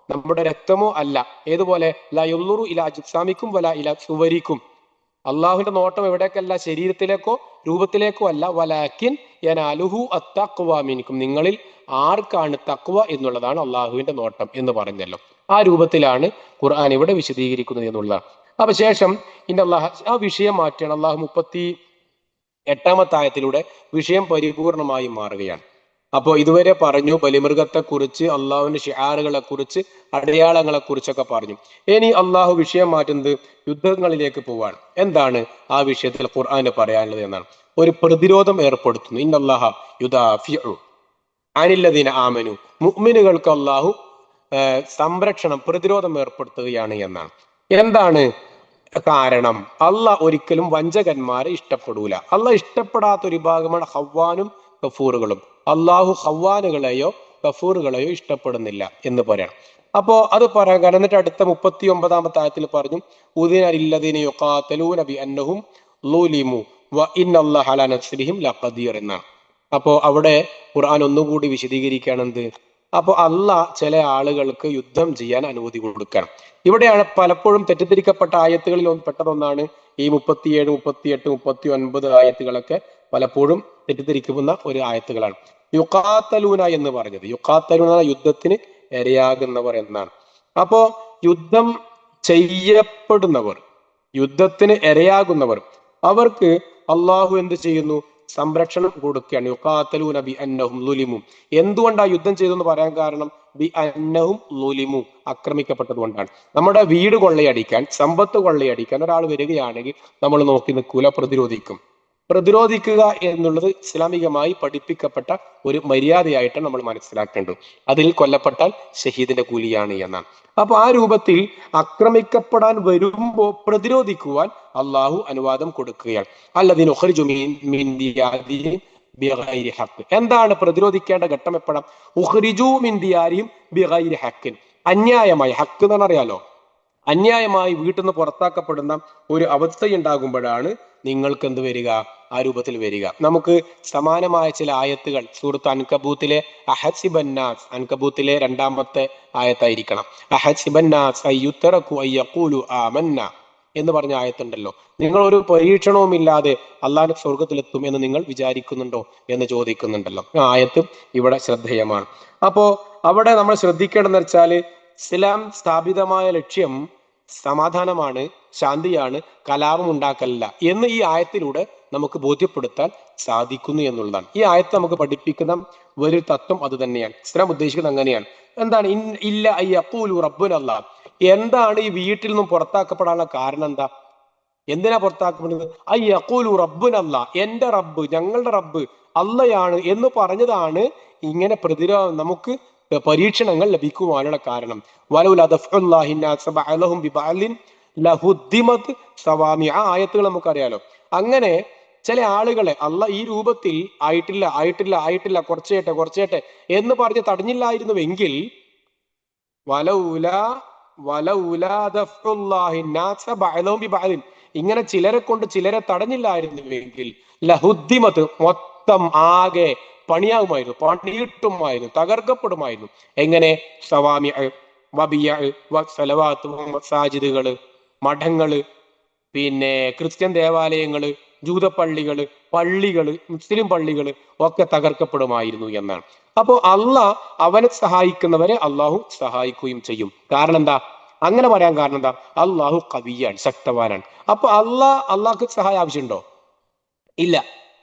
A: നമ്മുടെ രക്തമോ അല്ല. ഏതുപോലെ ലാ യുൻളുറു ഇലാ അജ്സാമിക്കും വലാ ഇലാ സുവരിക്കും, അള്ളാഹുവിന്റെ നോട്ടം എവിടേക്കല്ല, ശരീരത്തിലേക്കോ രൂപത്തിലേക്കോ അല്ല. വലാക്കിൻ യനാലുഹു അത്തഖ്വ മിൻകും, നിങ്ങളിൽ ആർക്കാണ് തഖ്വ എന്നുള്ളതാണ് അള്ളാഹുവിന്റെ നോട്ടം എന്ന് പറഞ്ഞല്ലോ. ആ രൂപത്തിലാണ് ഖുർആൻ ഇവിടെ വിശദീകരിക്കുന്നത് എന്നുള്ളതാണ്. അപ്പൊ ശേഷം അള്ളാഹ് ആ വിഷയം മാറ്റിയാണ്. അള്ളാഹു 38-ാമത്തെ ആയത്തിലൂടെ വിഷയം പരിപൂർണമായി മാറുകയാണ്. അപ്പോ ഇതുവരെ പറഞ്ഞു ബലിമൃഗത്തെ കുറിച്ച്, അള്ളാഹുവിന്റെ ഷിആറുകളെ കുറിച്ച്, അടയാളങ്ങളെ കുറിച്ചൊക്കെ പറഞ്ഞു. ഇനി അള്ളാഹു വിഷയം മാറ്റുന്നത് യുദ്ധങ്ങളിലേക്ക് പോവാണ്. എന്താണ് ആ വിഷയത്തിൽ ഖുർആന് പറയാനുള്ളത് എന്നാണ്. ഒരു പ്രതിരോധം ഏർപ്പെടുത്തുന്നു. ഇന്നല്ലാഹ യുദാഫിഉ അനില്ലദീന ആമനു, മുഅ്മിനുകൾക്ക് അള്ളാഹു സംരക്ഷണം, പ്രതിരോധം ഏർപ്പെടുത്തുകയാണ് എന്നാണ്. എന്താണ് കാരണം? അള്ളാഹ് ഒരിക്കലും വഞ്ചകന്മാരെ ഇഷ്ടപ്പെടൂല. അള്ളാഹ് ഇഷ്ടപ്പെടാത്ത ഒരു വിഭാഗമാണ് ഹവ്വാനും ഗഫൂറുകളും. അള്ളാഹു ഹവ്വാനുകളെയോ ഗഫൂറുകളെയോ ഇഷ്ടപ്പെടുന്നില്ല എന്ന് പറയണം. അപ്പോ അത് പറയാൻ കാരണം, എന്നിട്ട് അടുത്ത 39-ാമത്തെ ആയത്തിൽ പറഞ്ഞു ഉദിനലില്ലദീന യുഖാതലൂന ബിഅന്നഹും ളുലിമു വ ഇന്നല്ലാഹ അലാ നസ്രിഹിം ലഖദീർ എന്നാണ്. അപ്പോ അവിടെ ഖുർആൻ ഒന്നുകൂടി വിശദീകരിക്കുകയാണ് എന്ത്? അപ്പൊ അള്ളാഹ് ചില ആളുകൾക്ക് യുദ്ധം ചെയ്യാൻ അനുമതി കൊടുക്കണം. ഇവിടെയാണ് പലപ്പോഴും തെറ്റിദ്ധരിക്കപ്പെട്ട ആയത്തുകളിൽ പെട്ടതൊന്നാണ് ഈ 37, 38, 39 ആയത്തുകളൊക്കെ പലപ്പോഴും തെറ്റിദ്ധരിക്കുന്ന ഒരു ആയത്തുകളാണ്. യുഖാത്തലൂന എന്ന് പറഞ്ഞത്, യുഖാത്തലൂന യുദ്ധത്തിന് ഇരയാകുന്നവർ എന്നാണ്. അപ്പോ യുദ്ധം ചെയ്യപ്പെടുന്നവർ, യുദ്ധത്തിന് ഇരയാകുന്നവർ, അവർക്ക് അള്ളാഹു എന്ത് ചെയ്യുന്നു? സംരക്ഷണം കൊടുക്കുകയാണ്. യുഖാതലൂന ബി അന്നഹും ളുലിമു, എന്തുകൊണ്ടാ യുദ്ധം ചെയ്തെന്ന് പറയാൻ കാരണം ബി അന്നഹും ളുലിമു, ആക്രമിക്കപ്പെട്ടത് കൊണ്ടാണ്. നമ്മുടെ വീട് കൊള്ളയടിക്കാൻ, സമ്പത്ത് കൊള്ളയടിക്കാൻ ഒരാൾ വരികയാണെങ്കിൽ നമ്മൾ നോക്കി നിൽക്കൂല, പ്രതിരോധിക്കും. പ്രതിരോധിക്കുക എന്നുള്ളത് ഇസ്ലാമികമായി പഠിപ്പിക്കപ്പെട്ട ഒരു മര്യാദയായിട്ട് നമ്മൾ മനസ്സിലാക്കേണ്ടത്. അതിൽ കൊല്ലപ്പെട്ടാൽ ഷഹീദിന്റെ കൂലിയാണ് എന്നാണ്. അപ്പൊ ആ രൂപത്തിൽ ആക്രമിക്കപ്പെടാൻ വരുമ്പോ പ്രതിരോധിക്കുവാൻ അള്ളാഹു അനുവാദം കൊടുക്കുകയാണ്. അല്ലദീന ഉഖ്രിജു മിൻ ദിയാരിഹിം ബിഗൈരി ഹഖ്. എന്താണ് പ്രതിരോധിക്കേണ്ട ഘട്ടം? എപ്പോഴാണ്? ഉഖ്രിജു മിൻ ദിയാരിഹിം ബിഗൈരി ഹഖ്, അന്യായമായി. ഹക്ക് എന്ന് അറിയാലോ, അന്യായമായി വീട്ടിൽ നിന്ന് പുറത്താക്കപ്പെടുന്ന ഒരു അവസ്ഥയുണ്ടാകുമ്പോഴാണ് നിങ്ങൾക്ക് എന്ത് വരിക? ആ രൂപത്തിൽ വരിക. നമുക്ക് സമാനമായ ചില ആയത്തുകൾ സൂറത്ത് അൻകബൂത്തിലെ അഹസിബന്നാസ്, അൻകബൂത്തിലെ 2-ാമത്തെ ആയത്തായിരിക്കണം. അഹസിബന്നാസ് അയ്യുത്തറകു അയ്യഖൂലു ആമന്ന എന്ന് പറഞ്ഞ ആയത്തുണ്ടല്ലോ. നിങ്ങൾ ഒരു പരീക്ഷണവും ഇല്ലാതെ അള്ളാഹുവിന്റെ സ്വർഗത്തിലെത്തും എന്ന് നിങ്ങൾ വിചാരിക്കുന്നുണ്ടോ എന്ന് ചോദിക്കുന്നുണ്ടല്ലോ. ആ ആയത്തും ഇവിടെ ശ്രദ്ധേയമാണ്. അപ്പോ അവിടെ നമ്മൾ ശ്രദ്ധിക്കേണ്ടതെന്ന് വെച്ചാല് ഇസ്ലാം സ്ഥാപിതമായ ലക്ഷ്യം സമാധാനമാണ്, ശാന്തിയാണ്, കലാപം ഉണ്ടാക്കലല്ല എന്ന് ഈ ആയത്തിലൂടെ നമുക്ക് ബോധ്യപ്പെടുത്താൻ സാധിക്കുന്നു എന്നുള്ളതാണ്. ഈ ആയത്ത് നമുക്ക് പഠിപ്പിക്കുന്ന വലിയൊരു തത്വം അത് തന്നെയാണ്. ഇസ്ലാം ഉദ്ദേശിക്കുന്നത് അങ്ങനെയാണ്. എന്താണ്? ഇല്ല അയ്യഖൂലു റബ്ബുനല്ലാഹ്. എന്താണ് ഈ വീട്ടിൽ നിന്നും പുറത്താക്കപ്പെടാനുള്ള കാരണം? എന്താ? എന്തിനാ പുറത്താക്കപ്പെടുന്നത്? അയ്യഖൂലു റബ്ബുനല്ലാഹ്, എന്റെ റബ്ബ്, ഞങ്ങളുടെ റബ്ബ് അള്ളയാണ് എന്ന് പറഞ്ഞതാണ് ഇങ്ങനെ നമുക്ക് പരീക്ഷണങ്ങൾ ലഭിക്കുവാനുള്ള കാരണം. ആ ആയത്തുകൾ നമുക്കറിയാലോ. അങ്ങനെ ചില ആളുകളെ അള്ളാഹ് ഈ രൂപത്തിൽ ആയിട്ടില്ല കുറച്ചേട്ടെ എന്ന് പറഞ്ഞ് തടഞ്ഞില്ലായിരുന്നുവെങ്കിൽ ഇങ്ങനെ ചിലരെ കൊണ്ട് ചിലരെ തടഞ്ഞില്ലായിരുന്നുവെങ്കിൽ ലഹുദ്ദിമത്ത്, മൊത്തം ആകെ പണിയാകുമായിരുന്നു, പണിയിട്ടുമായിരുന്നു, തകർക്കപ്പെടുമായിരുന്നു. എങ്ങനെ? സവാമി, സാജിദുകള്, മഠങ്ങള്, പിന്നെ ക്രിസ്ത്യൻ ദേവാലയങ്ങള്, ജൂതപ്പള്ളികള്, പള്ളികള്, മുസ്ലിം പള്ളികള് ഒക്കെ തകർക്കപ്പെടുമായിരുന്നു എന്നാണ്. അപ്പോ അള്ളാഹ് അവനെ സഹായിക്കുന്നവരെ അള്ളാഹു സഹായിക്കുകയും ചെയ്യും. കാരണം എന്താ? അങ്ങനെ പറയാൻ കാരണം എന്താ? അള്ളാഹു ഖവിയാണ്, ശക്തവാനാണ്. അപ്പൊ അള്ളാഹ്ക്ക് സഹായം ആവശ്യമുണ്ടോ? ഇല്ല.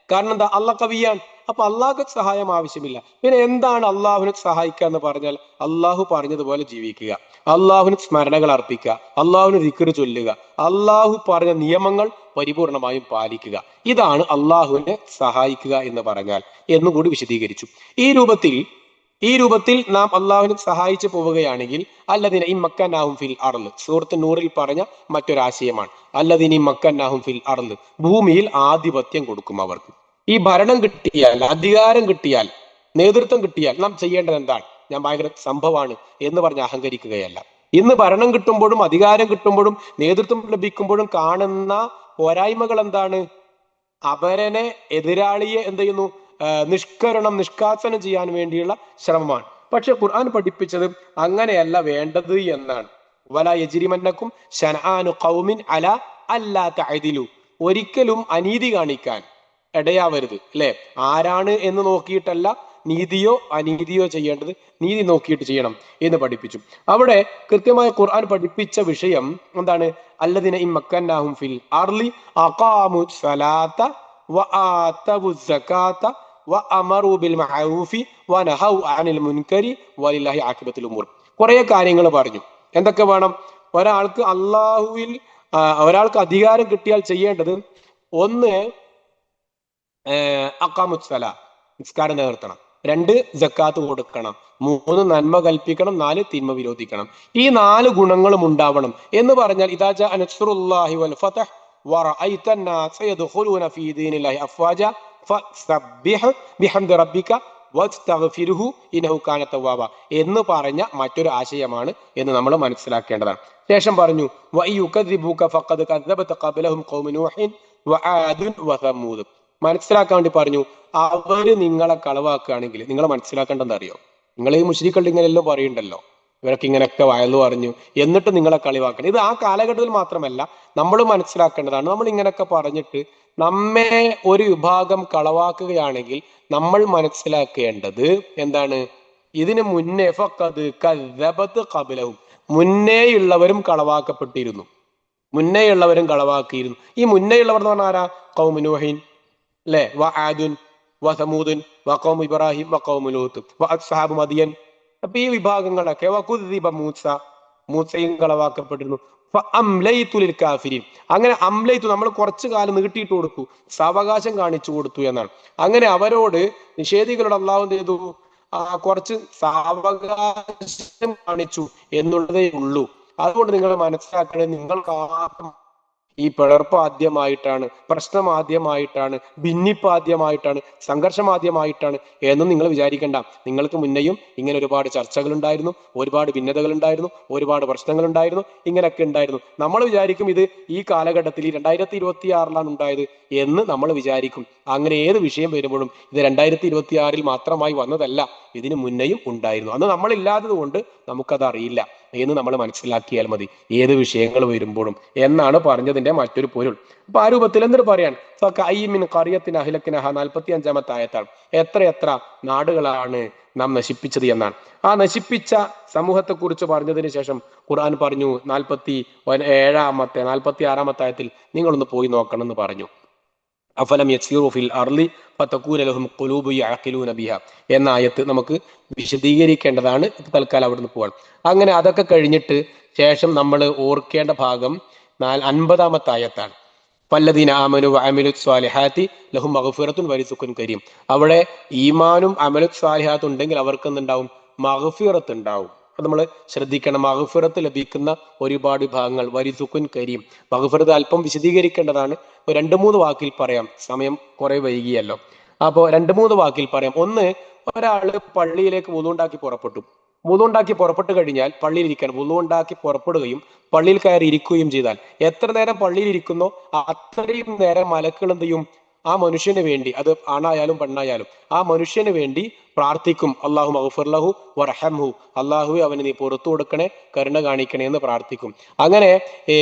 A: കാരണം എന്താ? അള്ളാഹ് ഖവിയാണ്. അപ്പൊ അള്ളാഹ്ക്ക് സഹായം ആവശ്യമില്ല. പിന്നെ എന്താണ് അള്ളാഹുവിനെ സഹായിക്കുക എന്ന് പറഞ്ഞാൽ അള്ളാഹു പറഞ്ഞതുപോലെ ജീവിക്കുക, അള്ളാഹുവിന് സ്മരണകൾ അർപ്പിക്കുക, അള്ളാഹുവിന് ദിക്ർ ചൊല്ലുക, അള്ളാഹു പറഞ്ഞ നിയമങ്ങൾ പരിപൂർണമായും പാലിക്കുക. ഇതാണ് അള്ളാഹുവിനെ സഹായിക്കുക എന്ന് പറഞ്ഞാൽ എന്നുകൂടി വിശദീകരിച്ചു. ഈ രൂപത്തിൽ നാം അള്ളാഹുവിനെ സഹായിച്ചു പോവുകയാണെങ്കിൽ അല്ലദീന ഇമ്മക്കന്നാഹും ഫിൽ അർള്, സൂറത്ത് നൂറിൽ പറഞ്ഞ മറ്റൊരാശയമാണ്. അല്ലദീന ഇമ്മക്കന്നാഹും ഫിൽ അർള്, ഭൂമിയിൽ ആധിപത്യം കൊടുക്കും അവർക്ക്. ഈ ഭരണം കിട്ടിയാൽ, അധികാരം കിട്ടിയാൽ, നേതൃത്വം കിട്ടിയാൽ നാം ചെയ്യേണ്ടത് എന്താണ്? ഞാൻ ഭയങ്കര സംഭവമാണ് എന്ന് പറഞ്ഞ് അഹങ്കരിക്കുകയല്ല. ഇന്ന് ഭരണം കിട്ടുമ്പോഴും അധികാരം കിട്ടുമ്പോഴും നേതൃത്വം ലഭിക്കുമ്പോഴും കാണുന്ന പോരായ്മകൾ എന്താണ്? അവരനെ എതിരാളിയെ എന്ത് ചെയ്യുന്നു? നിഷ്കാസനം ചെയ്യാൻ വേണ്ടിയുള്ള ശ്രമമാണ്. പക്ഷെ ഖുർആൻ പഠിപ്പിച്ചത് അങ്ങനെയല്ല വേണ്ടത് എന്നാണ്. വല യജ്രിമന്നക്കും ശനആനു ഖൗമിൻ അലാ അല്ലാ തഅദിലു. ഒരിക്കലും അനീതി കാണിക്കാൻ ഇടയാവരുത്. അല്ലെ? ആരാണ് എന്ന് നോക്കിയിട്ടല്ല നീതിയോ അനീതിയോ ചെയ്യേണ്ടത്, നീതി നോക്കിയിട്ട് ചെയ്യണം എന്ന് പഠിപ്പിച്ചു. അവിടെ കൃത്യമായ ഖുർആൻ പഠിപ്പിച്ച വിഷയം എന്താണ്? അല്ലദീന ഇമ്മക്കന്നാഹും ഫിൽ അർളി അഖാമു സ്വലാത്ത വആതവു സകാത്ത വഅമറു ബിൽ മഅറൂഫി വനഹൗ അനിൽ മുൻകരി വലില്ലാഹി ആഖിബത്തുൽ ഉമൂർ. കുറെ കാര്യങ്ങൾ പറഞ്ഞു. എന്തൊക്കെ വേണം? ഒരാൾക്ക് ഒരാൾക്ക് അധികാരം കിട്ടിയാൽ ചെയ്യേണ്ടത്, ഒന്ന് അഖാമുസ്സല, നിസ്കാരം നിലനിർത്തണം. 2 ജക്കാത്ത് കൊടുക്കണം. 3 നന്മ കൽപ്പിക്കണം. 4 തിന്മ വിരോധിക്കണം. ഈ 4 ഗുണങ്ങളും ഉണ്ടാവണം എന്ന് പറഞ്ഞാൽ ഇദാ ജാഅ നസ്റുല്ലാഹി വൽ ഫതഹ് വറഅയ്ത അന്നാസ യദ്ഖുലൂന ഫീ ദീനില്ലാഹി അഫ്വാജ ഫസബ്ബിഹ് ബിഹംദി റബ്ബിക വസ്തഗ്ഫിർഹു ഇന്നഹു കാന തവ്വാബ എന്ന് പറഞ്ഞ മറ്റൊരു ആശയമാണ് എന്ന് നമ്മൾ മനസ്സിലാക്കേണ്ടതാണ്. ശേഷം പറഞ്ഞു വയുകദ്ദിബൂക ഫഖദ് കദ്ദബത ഖബ്ലഹും ഖൗമു നൂഹിൻ വആദുൻ വസമൂദ്. മനസ്സിലാക്കാൻ വേണ്ടി പറഞ്ഞു, അവര് നിങ്ങളെ കളവാക്കുകയാണെങ്കിൽ നിങ്ങൾ മനസ്സിലാക്കേണ്ടത് അറിയോ? നിങ്ങൾ ഈ മുശ്രിക്കുകൾ ഇങ്ങനെയല്ലോ പറയുന്നുണ്ടല്ലോ, ഇവരൊക്കെ ഇങ്ങനെയൊക്കെ വയലു പറഞ്ഞു, എന്നിട്ട് നിങ്ങളെ കളിവാക്കണം. ഇത് ആ കാലഘട്ടത്തിൽ മാത്രമല്ല, നമ്മൾ മനസ്സിലാക്കേണ്ടതാണ്. നമ്മൾ ഇങ്ങനെയൊക്കെ പറഞ്ഞിട്ട് നമ്മെ ഒരു വിഭാഗം കളവാക്കുകയാണെങ്കിൽ നമ്മൾ മനസ്സിലാക്കേണ്ടത് എന്താണ്? ഇതിന് മുന്നേ ഫഖദ് കദ്ദബത് ഖബ്ലഹും, മുന്നേയുള്ളവരും കളവാക്കപ്പെട്ടിരുന്നു, മുന്നേയുള്ളവരും കളവാക്കിയിരുന്നു. ഈ മുന്നേയുള്ളവർ എന്ന് പറഞ്ഞാൽ ആരാ? ഖൗമു നൂഹിൻ, അല്ലെ? വആദുൻ വസമൂദുൻ വഖൗമു ഇബ്രാഹിം വഖൗമു ലൂത്ത് വഅസ്ഹാബു മദിയൻ. അപ്പൊ ഈ വിഭാഗങ്ങളൊക്കെ വകുദ്ദിബ മൂസയും കളവാക്കപ്പെട്ടിരുന്നു. ഫഅംലൈതു ലിൽ കാഫിരീൻ. അങ്ങനെ അംലൈതു, നമ്മൾ കുറച്ചു കാലം നീട്ടിയിട്ട് കൊടുത്തു, സാവകാശം കാണിച്ചു കൊടുത്തു എന്നാണ്. അങ്ങനെ അവരോട്, നിഷേധികളോട് അള്ളാഹു എന്ത് ചെയ്തു? കുറച്ച് സാവകാശം കാണിച്ചു എന്നുള്ളതേ ഉള്ളൂ. അതുകൊണ്ട് നിങ്ങൾ മനസ്സിലാക്കേണ്ടത്, നിങ്ങൾക്ക് ഈ പിളർപ്പ് ആദ്യമായിട്ടാണ്, പ്രശ്നം ആദ്യമായിട്ടാണ്, ഭിന്നിപ്പ് ആദ്യമായിട്ടാണ്, സംഘർഷം ആദ്യമായിട്ടാണ് എന്നും നിങ്ങൾ വിചാരിക്കേണ്ട. നിങ്ങൾക്ക് മുന്നേയും ഇങ്ങനെ ഒരുപാട് ചർച്ചകൾ ഉണ്ടായിരുന്നു, ഒരുപാട് ഭിന്നതകൾ ഉണ്ടായിരുന്നു, ഒരുപാട് പ്രശ്നങ്ങൾ ഉണ്ടായിരുന്നു, ഇങ്ങനെയൊക്കെ ഉണ്ടായിരുന്നു. നമ്മൾ വിചാരിക്കും ഇത് ഈ കാലഘട്ടത്തിൽ 2026 ഉണ്ടായത് എന്ന് നമ്മൾ വിചാരിക്കും. അങ്ങനെ ഏത് വിഷയം വരുമ്പോഴും ഇത് 2026 മാത്രമായി വന്നതല്ല, ഇതിനു മുന്നേയും ഉണ്ടായിരുന്നു. അന്ന് നമ്മളില്ലാത്തത് കൊണ്ട് നമുക്കത് അറിയില്ല എന്ന് നമ്മൾ മനസ്സിലാക്കിയാൽ മതി ഏത് വിഷയങ്ങൾ വരുമ്പോഴും എന്നാണ് പറഞ്ഞതിന്റെ മറ്റൊരു പൊരുൾ. അപ്പൊ ആ രൂപത്തിൽ എന്നിട്ട് പറയാൻ 45-ാമത്തെ ആയത്താണ്. എത്ര നാടുകളാണ് നാം നശിപ്പിച്ചത് എന്നാണ്. ആ നശിപ്പിച്ച സമൂഹത്തെ കുറിച്ച് പറഞ്ഞതിന് ശേഷം ഖുർആൻ പറഞ്ഞു 46-ാമത്തെ ആയത്തിൽ നിങ്ങളൊന്ന് പോയി നോക്കണം എന്ന് പറഞ്ഞു. അഫലം യസ്ീറു ഫിൽ അർളി ഫതകൂന ലഹും ഖുലൂബു യഅഖിലൂന ബിഹാ എന്ന ആയത്ത് നമുക്ക് വിശദീകരിക്കേണ്ടതാണ്. തൽക്കാലം അവിടുന്ന് പോവാണ്. അങ്ങനെ അതൊക്കെ കഴിഞ്ഞിട്ട് ശേഷം നമ്മൾ ഓർക്കേണ്ട ഭാഗം 50-ാമത്തെ ആയത്താണ്. ഫല്ലദീന ആമനു വഅമിലു സ്വാലിഹാത്തി ലഹും മഗ്ഫിറത്തുൻ വരിസുഖുൻ കരീം. അവിടെ ഈമാനും അമലു സ്വാലിഹാത്തും ഉണ്ടെങ്കിൽ അവർക്ക് എന്തുണ്ടാവും? മഗ്ഫിറത്ത് ഉണ്ടാവും. അത് നമ്മൾ ശ്രദ്ധിക്കണം. മഗ്ഫിറത്ത് ലഭിക്കുന്ന ഒരുപാട് ഭാഗങ്ങൾ, വരിസുഖുൻ കരീം. മഗ്ഫിറത്ത് അല്പം വിശദീകരിക്കേണ്ടതാണ്. 2-3 വാക്കിൽ പറയാം, സമയം കുറെ വൈകിയല്ലോ. അപ്പോൾ 2-3 വാക്കിൽ പറയാം. ഒന്ന്, ഒരാള് പള്ളിയിലേക്ക് വുളൂണ്ടാക്കി പുറപ്പെട്ടു. വുളൂണ്ടാക്കി പുറപ്പെട്ടു കഴിഞ്ഞാൽ പള്ളിയിൽ ഇരിക്കാൻ, വുളൂണ്ടാക്കി പുറപ്പെടുകയും പള്ളിയിൽ കയറി ഇരിക്കുകയും ചെയ്താൽ എത്ര നേരം പള്ളിയിൽ ഇരിക്കുന്നോ അത്രയും നേരം മലക്കുകൾ എന്ത് ചെയ്യും? ആ മനുഷ്യന് വേണ്ടി, അത് ആണായാലും പെണ്ണായാലും ആ മനുഷ്യന് വേണ്ടി പ്രാർത്ഥിക്കും. അല്ലാഹു മഗ്ഫിർ ലഹു വർഹംഹു, അല്ലാഹുവേ അവന് നീ പുറത്തു കൊടുക്കണേ, കരുണ കാണിക്കണേ എന്ന് പ്രാർത്ഥിക്കും. അങ്ങനെ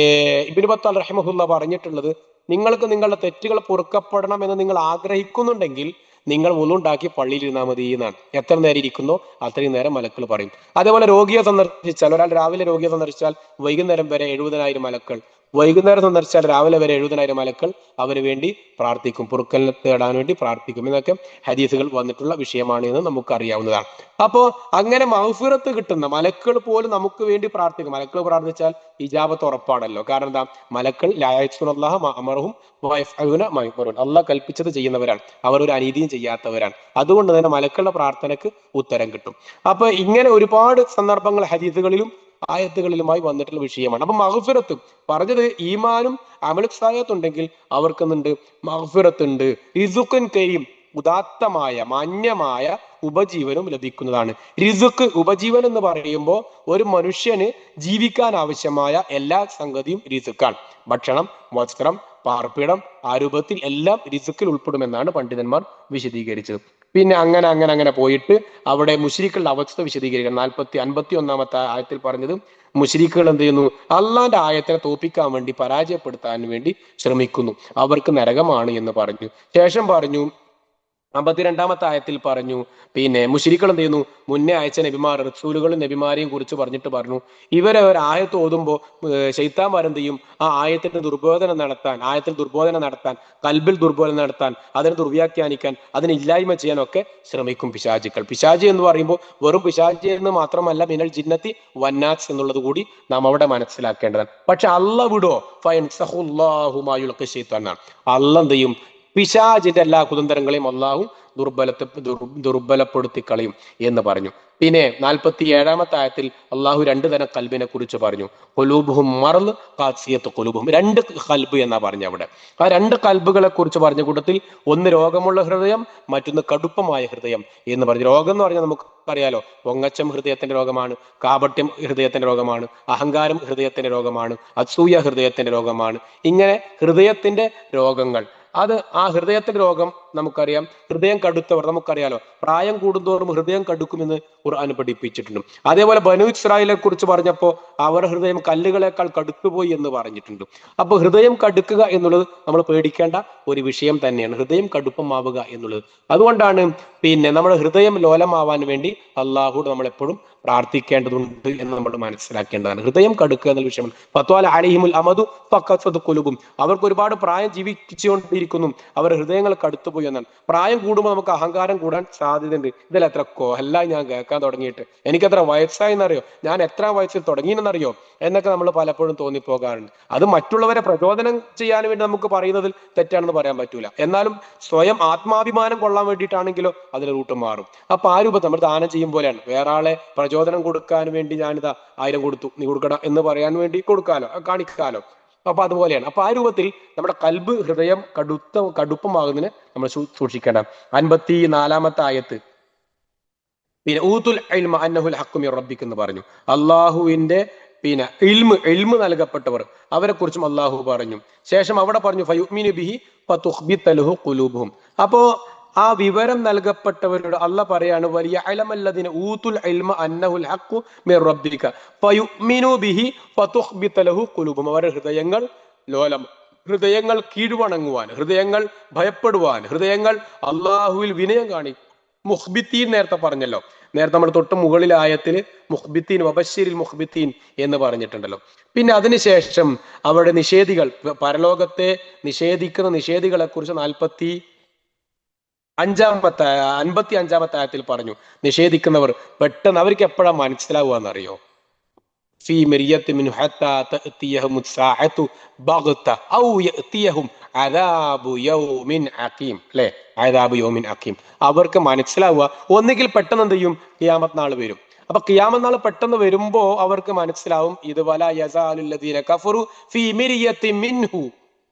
A: ഇബ്നു ബത്താൽ റഹിമഹുല്ലാ പറഞ്ഞിട്ടുള്ളത്, നിങ്ങൾക്ക് നിങ്ങളുടെ തെറ്റുകൾ പൊറുക്കപ്പെടണം എന്ന് നിങ്ങൾ ആഗ്രഹിക്കുന്നുണ്ടെങ്കിൽ നിങ്ങൾ വുളുണ്ടാക്കി പള്ളിയിൽ ഇരുന്നാൽ മതി എന്നാണ്. എത്ര നേരം ഇരിക്കുന്നോ അത്രയും നേരം മലക്കൾ പറയും. അതേപോലെ രോഗിയെ സന്ദർശിച്ചാൽ, ഒരാൾ രാവിലെ രോഗിയെ സന്ദർശിച്ചാൽ വൈകുന്നേരം വരെ 70,000 മലക്കൾ, വൈകുന്നേരം സന്ദർശിച്ചാൽ രാവിലെ വരെ 70,000 മലക്കൾ അവന് വേണ്ടി പ്രാർത്ഥിക്കും, പൊറുക്കൽ തേടാൻ വേണ്ടി പ്രാർത്ഥിക്കും. എന്നൊക്കെ ഹദീസുകൾ വന്നിട്ടുള്ള വിഷയമാണ് എന്ന് നമുക്ക് അറിയാവുന്നതാണ്. അപ്പോ അങ്ങനെ മഗ്ഫിറത്ത് കിട്ടുന്ന മലക്കൾ പോലും നമുക്ക് വേണ്ടി പ്രാർത്ഥിക്കും. മലക്കൾ പ്രാർത്ഥിച്ചാൽ ഇജാബത്ത് ഉറപ്പാണല്ലോ. കാരണം എന്താ? മലക്കൾ അള്ളാഹ് കൽപ്പിച്ചത് ചെയ്യുന്നവരാണ്, അവർ ഒരു അനീതിയും ചെയ്യാത്തവരാണ്. അതുകൊണ്ട് തന്നെ മലക്കളുടെ പ്രാർത്ഥനയ്ക്ക് ഉത്തരം കിട്ടും. അപ്പൊ ഇങ്ങനെ ഒരുപാട് സന്ദർഭങ്ങൾ ഹദീസുകളിലും ആയത്തുകളിലുമായി വന്നിട്ടുള്ള വിഷയമാണ്. അപ്പൊ മഗ്ഫിറത്ത് പറഞ്ഞത് ഈമാനും അമലു സാലിഹാത്തും ഉണ്ടെങ്കിൽ അവർക്കുന്നുണ്ട്, മഗ്ഫിറത്ത് ഉണ്ട്, റിസുഖുൻ കരീം, ഉദാത്തമായ മാന്യമായ ഉപജീവനവും ലഭിക്കുന്നതാണ്. റിസ്ക് ഉപജീവനം എന്ന് പറയുമ്പോൾ ഒരു മനുഷ്യന് ജീവിക്കാൻ ആവശ്യമായ എല്ലാ സംഗതിയും റിസ്ക്കാണ്. ഭക്ഷണം, വസ്ത്രം, പാർപ്പിടം, ആ രൂപത്തിൽ എല്ലാം റിസ്ക്കിൽ ഉൾപ്പെടുമെന്നാണ് പണ്ഡിതന്മാർ വിശദീകരിച്ചത്. പിന്നെ അങ്ങനെ അങ്ങനെ അങ്ങനെ പോയിട്ട് അവിടെ മുശ്രിക്കുകളുടെ അവസ്ഥ വിശദീകരിക്കണം. 51 ആയത്തിൽ പറഞ്ഞത് മുശ്രിക്കുകൾ എന്ത് ചെയ്യുന്നു? അള്ളാന്റെ ആയത്തിനെ തോപ്പിക്കാൻ വേണ്ടി, പരാജയപ്പെടുത്താൻ വേണ്ടി ശ്രമിക്കുന്നു, അവർക്ക് നരകമാണ് എന്ന് പറഞ്ഞു. ശേഷം പറഞ്ഞു 52 ആയത്തിൽ പറഞ്ഞു, പിന്നെ മുശ്രിക്കുകൾ എന്ത് ചെയ്യുന്നു? മുന്നേ അയച്ച നബിമാർ, റസൂലുകളും നബിമാരെയും കുറിച്ച് പറഞ്ഞിട്ട് പറഞ്ഞു, ഇവരെ ഒരു ആയത്ത് ഓതുമ്പോൾ ശൈത്താന്മാർ എന്ത് ചെയ്യും? ആ ആയത്തിന് ദുർബോധന നടത്താൻ, കൽബിൽ ദുർബോധന നടത്താൻ, അതിനെ ദുർവ്യാഖ്യാനിക്കാൻ, അതിനെ ഇല്ലായ്മ ചെയ്യാനൊക്കെ ശ്രമിക്കും പിശാചുക്കൾ. പിശാചി എന്ന് പറയുമ്പോൾ വെറും പിശാചി എന്ന് മാത്രമല്ല, മിനൽ ജിന്നത്തി വന്നാസ് എന്നുള്ളത് കൂടി നാം അവിടെ മനസ്സിലാക്കേണ്ടതാണ്. പക്ഷെ അള്ള വിടോ? എന്നാണ്. അള്ള എന്ത് ചെയ്യും? പിശാചിന്റെ എല്ലാ കുതന്ത്രങ്ങളെയും അള്ളാഹു ദുർബലപ്പെടുത്തി കളയും എന്ന് പറഞ്ഞു. പിന്നെ 47 ആയത്തിൽ അള്ളാഹു 2 തരം കൽബിനെ കുറിച്ച് പറഞ്ഞു. ഖുലൂബുഹും മർദ് ഖാസിയത്ത് ഖുലൂബുഹും, 2 കൽബ് എന്നാ പറഞ്ഞു അവിടെ. ആ 2 കൽബുകളെ കുറിച്ച് പറഞ്ഞ കൂട്ടത്തിൽ ഒന്ന് രോഗമുള്ള ഹൃദയം, മറ്റൊന്ന് കടുപ്പമായ ഹൃദയം എന്ന് പറഞ്ഞു. രോഗം എന്ന് പറഞ്ഞാൽ നമുക്കറിയാലോ, പൊങ്ങച്ചം ഹൃദയത്തിന്റെ രോഗമാണ്, കാപട്യം ഹൃദയത്തിന്റെ രോഗമാണ്, അഹങ്കാരം ഹൃദയത്തിന്റെ രോഗമാണ്, അസൂയ ഹൃദയത്തിന്റെ രോഗമാണ്. ഇങ്ങനെ ഹൃദയത്തിന്റെ രോഗങ്ങൾ, അത് ആ ഹൃദയത്തിന്റെ രോഗം നമുക്കറിയാം. ഹൃദയം കടുത്തവർ നമുക്കറിയാലോ, പ്രായം കൂടുന്തോറും ഹൃദയം കടുക്കുമെന്ന് ഖുർആൻ പഠിപ്പിച്ചിട്ടുണ്ട്. അതേപോലെ ബനൂ ഇസ്രായേലിനെ കുറിച്ച് പറഞ്ഞപ്പോൾ അവർ ഹൃദയം കല്ലുകളെക്കാൾ കടുത്തുപോയി എന്ന് പറഞ്ഞിട്ടുണ്ട്. അപ്പൊ ഹൃദയം കടുക്കുക എന്നുള്ളത് നമ്മൾ പേടിക്കേണ്ട ഒരു വിഷയം തന്നെയാണ്, ഹൃദയം കടുപ്പമാവുക എന്നുള്ളത്. അതുകൊണ്ടാണ് പിന്നെ നമ്മുടെ ഹൃദയം ലോലമാവാൻ വേണ്ടി അള്ളാഹുട് നമ്മൾ എപ്പോഴും പ്രാർത്ഥിക്കേണ്ടതുണ്ട് എന്ന് നമ്മൾ മനസ്സിലാക്കേണ്ടതാണ്. ഹൃദയം കടുക്കുക എന്ന വിഷയമാണ്. ഫത്വാല അലൈഹിമുൽ അമദു ഫഖസദ് ഖുലൂബും, അവർക്ക് ഒരുപാട് പ്രായം ജീവിച്ചുകൊണ്ടിരിക്കുന്നു, അവർ ഹൃദയങ്ങൾ കടുത്തുപോയി എന്നാണ്. പ്രായം കൂടുമ്പോൾ നമുക്ക് അഹങ്കാരം കൂടാൻ സാധ്യതയുണ്ട്. ഇതിൽ എത്ര കൊല്ല ഞാൻ കേൾക്കാൻ തുടങ്ങിയിട്ട്, എനിക്കെത്ര വയസ്സായെന്നറിയോ, ഞാൻ എത്ര വയസ്സിൽ തുടങ്ങിയെന്നറിയോ എന്നൊക്കെ നമ്മൾ പലപ്പോഴും തോന്നിപ്പോകാറുണ്ട്. അത് മറ്റുള്ളവരെ പ്രചോദനം ചെയ്യാൻ വേണ്ടി നമുക്ക് പറയുന്നതിൽ തെറ്റാണെന്ന് പറയാൻ പറ്റൂല. എന്നാലും സ്വയം ആത്മാഭിമാനം കൊള്ളാൻ വേണ്ടിയിട്ടാണെങ്കിലോ അതിൽ റൂട്ട് മാറും. അപ്പൊ ആ രൂപത്തിൽ നമ്മൾ ദാനം ചെയ്യും പോലെയാണ്. വേറെ ആളെ പ്രചോദനം കൊടുക്കാൻ വേണ്ടി ഞാനിതാ 1000 കൊടുത്തു, നീ കൊടുക്കട എന്ന് പറയാൻ വേണ്ടി കൊടുക്കാലോ, കാണിക്കാലോ. അപ്പൊ അതുപോലെയാണ്. അപ്പൊ ആ രൂപത്തിൽ നമ്മുടെ കൽബ്, ഹൃദയം കടുപ്പമാകുന്നതിന് നമ്മൾ സൂക്ഷിക്കേണ്ട. 54 ആയത്ത് പിന്നെ ഊത്തുൽ ഇൽമ അന്നഹുൽ ഹഖ്ഖു മിർ റബ്ബിക എന്ന് പറഞ്ഞു. അള്ളാഹുവിന്റെ പിന്നെ ഇൽമ് നൽകപ്പെട്ടവർ, അവരെ കുറിച്ചും അള്ളാഹു പറഞ്ഞു. ശേഷം അവിടെ പറഞ്ഞു ഫയുമിനു ബിഹി ഫതുഖ്ബിത ലഹു ഖുലൂബുഹും. അപ്പോ ആ വിവരം നൽകപ്പെട്ടവരോട് അള്ളാഹ് പറയാണ്, വലിയ അലമല്ലദീന ഊതുൽ ഇൽമ അന്നഹുൽ ഹഖ്ഖു മിർ റബ്ബിക ഫയുമിനു ബിഹി ഫതുഖ്ബിത ലഹു ഖുലൂബുഹും. അവരുടെ ഹൃദയങ്ങൾ ലോലം, ഹൃദയങ്ങൾ കീഴ്വണങ്ങുവാൻ, ഹൃദയങ്ങൾ ഭയപ്പെടുവാൻ, ഹൃദയങ്ങൾ അള്ളാഹുവിൽ വിനയം കാണിക്കും. മുഖ്ബിത്തീൻ നേരത്തെ പറഞ്ഞല്ലോ, നേരത്തെ നമ്മൾ തൊട്ട് മുകളിൽ ആയത്തില് മുഖ്ബിത്തീൻ വബശ്ശിരിൽ മുഖ്ബിത്തീൻ എന്ന് പറഞ്ഞിട്ടുണ്ടല്ലോ. പിന്നെ അതിനുശേഷം അവിടെ നിഷേധികൾ, പരലോകത്തെ നിഷേധിക്കുന്ന നിഷേധികളെ കുറിച്ച് 55 ആയത്തിൽ പറഞ്ഞു. നിഷേധിക്കുന്നവർ പെട്ടെന്ന് അവർക്ക് എപ്പോഴാ മനസ്സിലാവുക എന്നറിയോ? ഫീ മിരിയത്തി മിൻഹു ഹത്താ തഅതിയഹും സാഅതു ബഗ്ത ഔ യഅതിയഹും അദാബു യൗമിൻ അഖീം. അല്ലേ, അദാബു യൗമിൻ അഖീം. അവർക്ക് മനസ്സിലാവുക ഒന്നുകിൽ പെട്ടെന്ന് എന്ത് ചെയ്യും? ഖിയാമത്ത് നാൾ വരും. അപ്പൊ ഖിയാമത്ത് നാൾ പെട്ടെന്ന് വരുമ്പോ അവർക്ക് മനസ്സിലാവും ഇത് വലാ യസാലുല്ലദീന കഫറു ഫീ മിരിയത്തി മിൻഹു.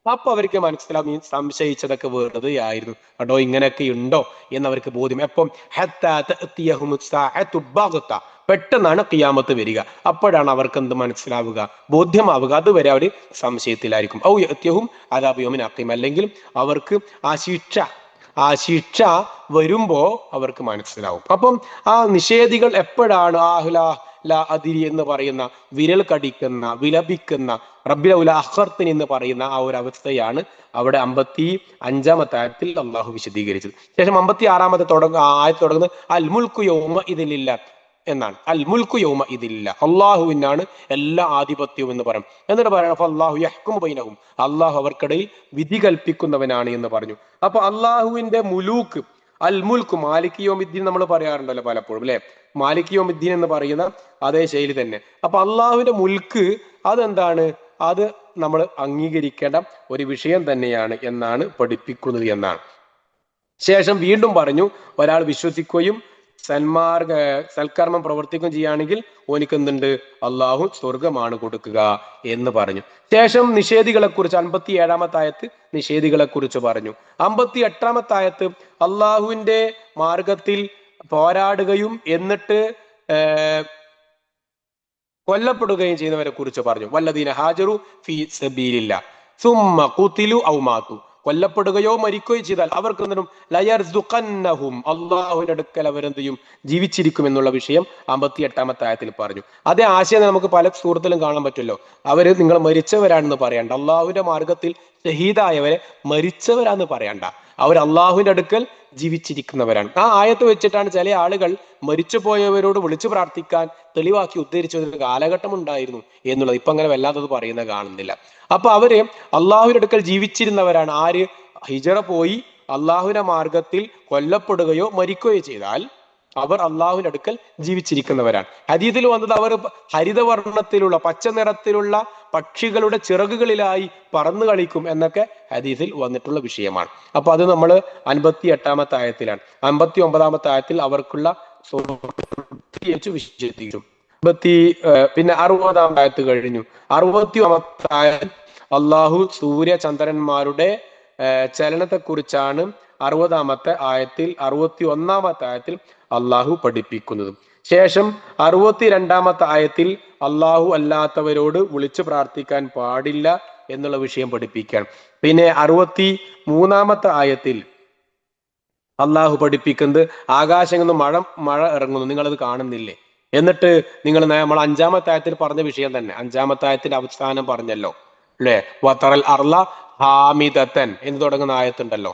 A: അപ്പൊ അവർക്ക് മനസ്സിലാവും ഈ സംശയിച്ചതൊക്കെ വെറുതെ ആയിരുന്നു കേട്ടോ, ഇങ്ങനെയൊക്കെ ഉണ്ടോ എന്നവർക്ക് ബോധ്യം. എപ്പം? ഹത്താ തഅതിയഹും സാഅതു ബഗ്ത, പെട്ടെന്നാണ് ഖിയാമത്ത് വരിക. അപ്പോഴാണ് അവർക്ക് എന്ത് മനസ്സിലാവുക, ബോധ്യമാവുക. അതുവരെ അവർ സംശയത്തിലായിരിക്കും. ഔ യഅതിയഹും അദാബു യൗമിൻ അഖീം, അല്ലെങ്കിൽ അവർക്ക് ആ ശിക്ഷ വരുമ്പോ അവർക്ക് മനസ്സിലാവും. അപ്പം ആ നിഷേധികൾ എപ്പോഴാണ് അതിരി എന്ന് പറയുന്ന, വിരൽ കടിക്കുന്ന, വിലപിക്കുന്ന, റബ്ബിലൗല അഖർതനി എന്ന് പറയുന്ന ആ ഒരു അവസ്ഥയാണ് അവിടെ 55 ആയത്തിൽ അള്ളാഹു വിശദീകരിച്ചത്. ശേഷം 56 ആയത്ത് തുടങ്ങുന്നത് അൽ മുൽക്കു യൗമ ഇതിലില്ല എന്നാണ്. അൽ മുൽക്കു യൗമ ഇതിലില്ല, അള്ളാഹുവിനാണ് എല്ലാ ആധിപത്യവും എന്ന് പറയും. എന്നിട്ട് പറയണം അല്ലാഹു യഹ്കുമു ബൈനഹും, അള്ളാഹു അവർക്കിടയിൽ വിധി കൽപ്പിക്കുന്നവനാണ് എന്ന് പറഞ്ഞു. അപ്പൊ അള്ളാഹുവിന്റെ മുലൂക്ക്, അൽ മുൽക്ക്, മാലിക് യൗമിദ്ദീൻ നമ്മൾ പറയാറുണ്ടല്ലോ പലപ്പോഴും, അല്ലെ? മാലിക് യൗമിദ്ദീൻ എന്ന് പറയുന്ന അതേ ശൈലി തന്നെ. അപ്പൊ അള്ളാഹുവിന്റെ മുൽക്ക് അതെന്താണ്? അത് നമ്മൾ അംഗീകരിക്കേണ്ട ഒരു വിഷയം തന്നെയാണ് എന്നാണ് പഠിപ്പിക്കുന്നത് എന്നാണ്. ശേഷം വീണ്ടും പറഞ്ഞു, ഒരാൾ വിശ്വസിക്കുകയും സൽക്കർമ്മം പ്രവർത്തിക്കുകയും ചെയ്യുകയാണെങ്കിൽ ഓനിക്ക് എന്തുണ്ട്? അള്ളാഹു സ്വർഗമാണ് കൊടുക്കുക എന്ന് പറഞ്ഞു. ശേഷം നിഷേധികളെ കുറിച്ച് 57 ആയത്ത് നിഷേധികളെ കുറിച്ച് പറഞ്ഞു. 58 ആയത്ത് അള്ളാഹുവിന്റെ മാർഗത്തിൽ പോരാടുകയും എന്നിട്ട് കൊല്ലപ്പെടുകയും ചെയ്യുന്നവരെ കുറിച്ച് പറഞ്ഞു. വല്ലദീന ഹാജറു ഫീ സബീലില്ലാ സുമ്മ ഖുതിലു ഔ മാതു, കൊല്ലപ്പെടുകയോ മരിക്കുകയോ ചെയ്താൽ അവർക്കെന്തും ലയർസുഖന്നഹും, അള്ളാഹുവിന്റെ അടുക്കൽ അവരെന്ത് ചെയ്യും, ജീവിച്ചിരിക്കും എന്നുള്ള വിഷയം 58-ാമത്തെ ആയത്തിൽ പറഞ്ഞു. അതേ ആശയം നമുക്ക് പല സൂറത്തിലും കാണാൻ പറ്റുമല്ലോ. അവര് നിങ്ങൾ മരിച്ചവരാണെന്ന് പറയണ്ട, അള്ളാഹുവിന്റെ മാർഗത്തിൽ ഷഹീദായവരെ മരിച്ചവരാന്ന് പറയണ്ട, അവർ അള്ളാഹുവിന്റെ അടുക്കൽ ജീവിച്ചിരിക്കുന്നവരാണ്. ആ ആയത്ത് വെച്ചിട്ടാണ് ചില ആളുകൾ മരിച്ചുപോയവരോട് വിളിച്ചു പ്രാർത്ഥിക്കാൻ തെളിവാക്കി ഉദ്ധരിച്ചൊരു കാലഘട്ടം ഉണ്ടായിരുന്നു എന്നുള്ളത്. ഇപ്പൊ അങ്ങനെ വല്ലാത്തത് പറയുന്നത് കാണുന്നില്ല. അപ്പൊ അവര് അള്ളാഹുവിന്റെ അടുക്കൽ ജീവിച്ചിരുന്നവരാണ്. ആര് ഹിജറ പോയി അള്ളാഹുവിന്റെ മാർഗത്തിൽ കൊല്ലപ്പെടുകയോ മരിക്കുകയോ ചെയ്താൽ അവർ അള്ളാഹുവിന്റെ അടുക്കൽ ജീവിച്ചിരിക്കുന്നവരാണ്. ഹദീസിൽ വന്നത് അവർ ഹരിതവർണ്ണത്തിലുള്ള പച്ച നിറത്തിലുള്ള പക്ഷികളുടെ ചിറകുകളിലായി പറന്നു കളിക്കും എന്നൊക്കെ ഹദീസിൽ വന്നിട്ടുള്ള വിഷയമാണ്. അപ്പൊ അത് നമ്മൾ 58-ാമത്തെ ആയത്തിലാണ്. 59-ാമത്തെ ആയത്തിൽ അവർക്കുള്ള വിശദീകരിച്ചു. പിന്നെ 60-ാമത്തെ ആയത്ത് കഴിഞ്ഞു. 60-ാമത്തെ ആയത്തിൽ അള്ളാഹു സൂര്യ ചന്ദ്രന്മാരുടെ ചലനത്തെ കുറിച്ചാണ് 60-ാമത്തെ ആയത്തിൽ 61-ാമത്തെ ആയത്തിൽ അള്ളാഹു പഠിപ്പിക്കുന്നത്. ശേഷം 62-ാമത്തെ ആയത്തിൽ അള്ളാഹു അല്ലാത്തവരോട് വിളിച്ചു പ്രാർത്ഥിക്കാൻ പാടില്ല എന്നുള്ള വിഷയം പഠിപ്പിക്കുകയാണ്. പിന്നെ 63-ാമത്തെ ആയത്തിൽ അള്ളാഹു പഠിപ്പിക്കുന്നത് ആകാശങ്ങളിൽ നിന്ന് മഴ ഇറങ്ങുന്നു, നിങ്ങളത് കാണുന്നില്ലേ? എന്നിട്ട് നമ്മൾ 5-ാമത്തെ ആയത്തിൽ പറഞ്ഞ വിഷയം തന്നെ 5-ാമത്തെ ആയത്തിന്റെ അവസാനം പറഞ്ഞല്ലോ അല്ലെ, വതറൽ അർള ഹാമിദത്തൻ എന്ന് തുടങ്ങുന്ന ആയത്തുണ്ടല്ലോ.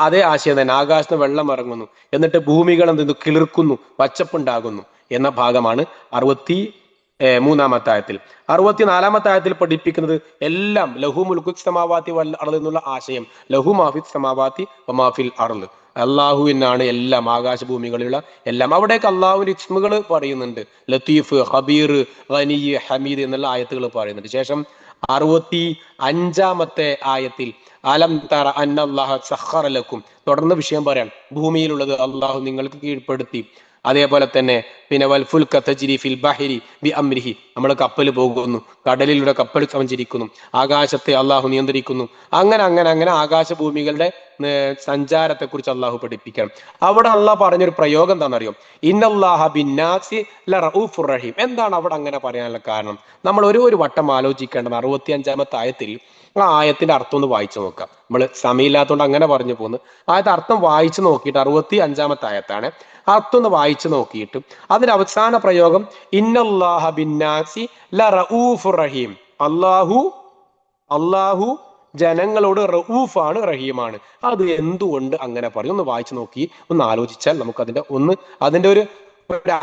A: അതേ ആശയം തന്നെ, ആകാശത്ത് വെള്ളം ഇറങ്ങുന്നു എന്നിട്ട് ഭൂമികൾ എന്തെന്നു കിളിർക്കുന്നു, പച്ചപ്പുണ്ടാകുന്നു എന്ന ഭാഗമാണ് 63-ാമത്തെ ആയത്തിൽ. 64-ാമത്തെ ആയത്തിൽ പഠിപ്പിക്കുന്നത് എല്ലാം ലഹു മുൽക്കു സമാവാതി വൽ അർള് എന്നുള്ള ആശയം, ലഹു മാഫിസ് സമാവാതി വമാഫിൽ അർള്, അള്ളാഹുവിനാണ് എല്ലാം, ആകാശഭൂമികളിലുള്ള എല്ലാം. അവിടേക്ക് അള്ളാഹുവിന്റെ ഇസ്മുകൾ പറയുന്നുണ്ട്, ലത്തീഫ്, ഹബീർ, ഗനി, ഹമീദ് എന്നുള്ള ആയത്തുകൾ പറയുന്നുണ്ട്. ശേഷം 65-ാമത്തെ ആയത്തിൽ അലം തറ അന്നല്ലാഹ സഖറ ലക്കും, തുടർന്ന് വിഷയം പറയാൻ, ഭൂമിയിലുള്ളത് അള്ളാഹു നിങ്ങൾക്ക് കീഴ്പ്പെടുത്തി. അതേപോലെ തന്നെ പിന്നെ വൽഫുൽക തജ്രി ഫിൽ ബഹരി ബി അംരിഹി, നമ്മൾ കപ്പൽ പോകുന്നു, കടലിലൂടെ കപ്പൽ സഞ്ചരിക്കുന്നു, ആകാശത്തെ അള്ളാഹു നിയന്ത്രിക്കുന്നു. അങ്ങനെ ആകാശഭൂമികളുടെ സഞ്ചാരത്തെ കുറിച്ച് അള്ളാഹു പഠിപ്പിക്കണം. അവിടെ അള്ളാഹ് പറഞ്ഞൊരു പ്രയോഗം എന്താണെന്നറിയോ, ഇന്നല്ലാഹ ബിന്നാസി ലറഊഫുർ റഹീം. എന്താണ് അവിടെ അങ്ങനെ പറയാനുള്ള കാരണം? നമ്മൾ ഒരു വട്ടം ആലോചിക്കേണ്ടത് 65-ാമത്തെ ആയത്തിൽ ആ ആയത്തിന്റെ അർത്ഥം ഒന്ന് വായിച്ചു നോക്കാം. നമ്മൾ സമയമില്ലാത്തതുകൊണ്ട് അങ്ങനെ പറഞ്ഞു പോകുന്നു. ആയത്തെ അർത്ഥം വായിച്ചു നോക്കിയിട്ട് 65-ാമത്തെ ആയത്താണ്. അർത്ഥം ഒന്ന് വായിച്ചു നോക്കിയിട്ട് അതിന്റെ അവസാന പ്രയോഗം ഇന്നല്ലാഹ ബിന്നാസി ലറഊഫുർ റഹീം, അള്ളാഹു ജനങ്ങളോട് റഊഫാണ്, റഹീമാണ്. അത് എന്തുകൊണ്ട് അങ്ങനെ പറയും? ഒന്ന് വായിച്ചു നോക്കി ഒന്ന് ആലോചിച്ചാൽ നമുക്ക് അതിന്റെ ഒരു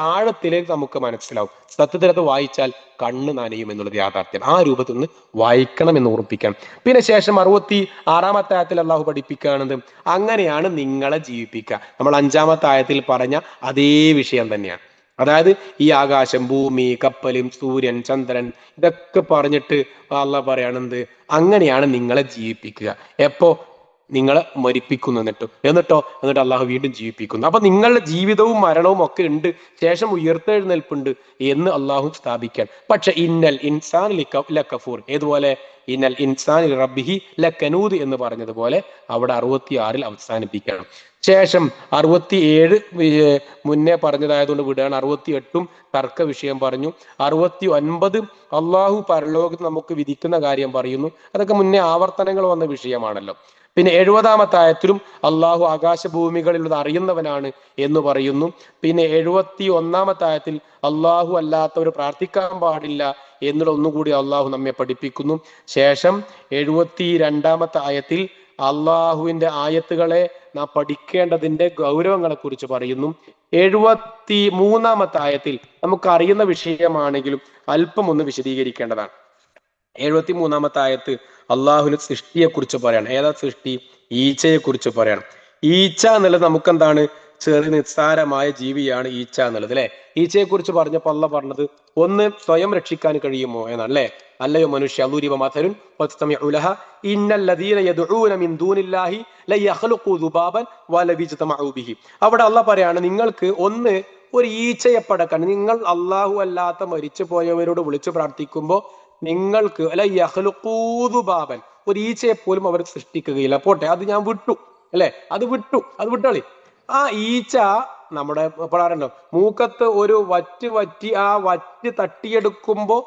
A: ആഴത്തിലേക്ക് നമുക്ക് മനസ്സിലാവും. സത്യത്തിനകത്ത് വായിച്ചാൽ കണ്ണ് നനയും എന്നുള്ളത് യാഥാർത്ഥ്യം. ആ രൂപത്തിൽ നിന്ന് വായിക്കണം എന്ന് ഓർപ്പിക്കണം. പിന്നെ ശേഷം 66-ാമത്തെ ആയത്തിൽ അള്ളാഹു പഠിപ്പിക്കുകയാണത് അങ്ങനെയാണ് നിങ്ങളെ ജീവിപ്പിക്കുക. നമ്മൾ 5-ാമത്തെ ആയത്തിൽ പറഞ്ഞ അതേ വിഷയം തന്നെയാണ്. അതായത് ഈ ആകാശം, ഭൂമി, കപ്പലും സൂര്യൻ, ചന്ദ്രൻ ഇതൊക്കെ പറഞ്ഞിട്ട് അള്ളാഹ് പറയാണെന്ത്, അങ്ങനെയാണ് നിങ്ങളെ ജീവിപ്പിക്കുക. എപ്പോ? നിങ്ങളെ മരിപ്പിക്കുന്നു. എന്നിട്ടോ അള്ളാഹു വീണ്ടും ജീവിപ്പിക്കുന്നു. അപ്പൊ നിങ്ങളുടെ ജീവിതവും മരണവും ഒക്കെ ഉണ്ട്, ശേഷം ഉയർത്തെഴുന്നേൽപ്പുണ്ട് എന്ന് അള്ളാഹു സ്ഥാപിക്കാൻ. പക്ഷെ ഇന്നൽ ഇൻസാൻ ലക്കഫൂർ, ഏതുപോലെ ഇന്നൽ ഇൻസാൻ റബ്ബിഹി ലക്കനൂദ് എന്ന് പറഞ്ഞതുപോലെ അവിടെ 66-ൽ അവസാനിപ്പിക്കണം. ശേഷം 67 മുന്നേ പറഞ്ഞതായതുകൊണ്ട് വിടുകയാണ്. 68-ഉം തർക്ക വിഷയം പറഞ്ഞു. 69 അള്ളാഹു പരലോകത്ത് നമുക്ക് വിധിക്കുന്ന കാര്യം പറയുന്നു. അതൊക്കെ മുന്നേ ആവർത്തനങ്ങൾ വന്ന വിഷയമാണല്ലോ. പിന്നെ 70-ാമത്തെ ആയത്തിലും അള്ളാഹു ആകാശഭൂമികളിലുള്ളത് അറിയുന്നവനാണ് എന്ന് പറയുന്നു. പിന്നെ 71-ാമത്തെ ആയത്തിൽ അള്ളാഹു അല്ലാത്തവർ പ്രാർത്ഥിക്കാൻ പാടില്ല എന്നുള്ള ഒന്നുകൂടി അള്ളാഹു നമ്മെ പഠിപ്പിക്കുന്നു. ശേഷം 72-ാമത്തെ ആയത്തിൽ അള്ളാഹുവിന്റെ ആയത്തുകളെ നാം പഠിക്കേണ്ടതിന്റെ ഗൗരവങ്ങളെ കുറിച്ച് പറയുന്നു. 73-ാമത്തെ ആയത്തിൽ നമുക്ക് അറിയുന്ന വിഷയമാണെങ്കിലും അല്പം ഒന്ന് വിശദീകരിക്കേണ്ടതാണ്. 73-ാമത്തെ ആയത്ത് അള്ളാഹുവിന്റെ സൃഷ്ടിയെ കുറിച്ച് പറയാണ്. ഏതാ സൃഷ്ടി? ഈച്ചയെ കുറിച്ച് പറയാണ്. ഈച്ച എന്നുള്ളത് നമുക്കെന്താണ്? ചെറിയ നിസ്സാരമായ ജീവിയാണ് ഈച്ച എന്നുള്ളത് അല്ലെ. ഈച്ചയെ കുറിച്ച് പറഞ്ഞപ്പോൾ അള്ളാഹ് പറഞ്ഞത് ഒന്ന് സ്വയം രക്ഷിക്കാൻ കഴിയുമോ എന്നാണ് അല്ലെ. അല്ലയോ മനുഷ്യ, അവിടെ അള്ളാഹ് പറയാണ് നിങ്ങൾക്ക് ഒരു ഈച്ചയെ പടക്കാൻ, നിങ്ങൾ അള്ളാഹു അല്ലാത്ത മരിച്ചു പോയവരോട് വിളിച്ചു പ്രാർത്ഥിക്കുമ്പോൾ നിങ്ങൾക്ക് ബാബൻ, ഒരു ഈച്ചയെ പോലും അവർ സൃഷ്ടിക്കുകയില്ല. പോട്ടെ, അത് ഞാൻ വിട്ടു അല്ലെ, അത് വിട്ടോളി. ആ ഈച്ച നമ്മുടെ പറയാറുണ്ടോ, മൂക്കത്ത് ഒരു വറ്റ് വറ്റി ആ വറ്റ് തട്ടിയെടുക്കുമ്പോ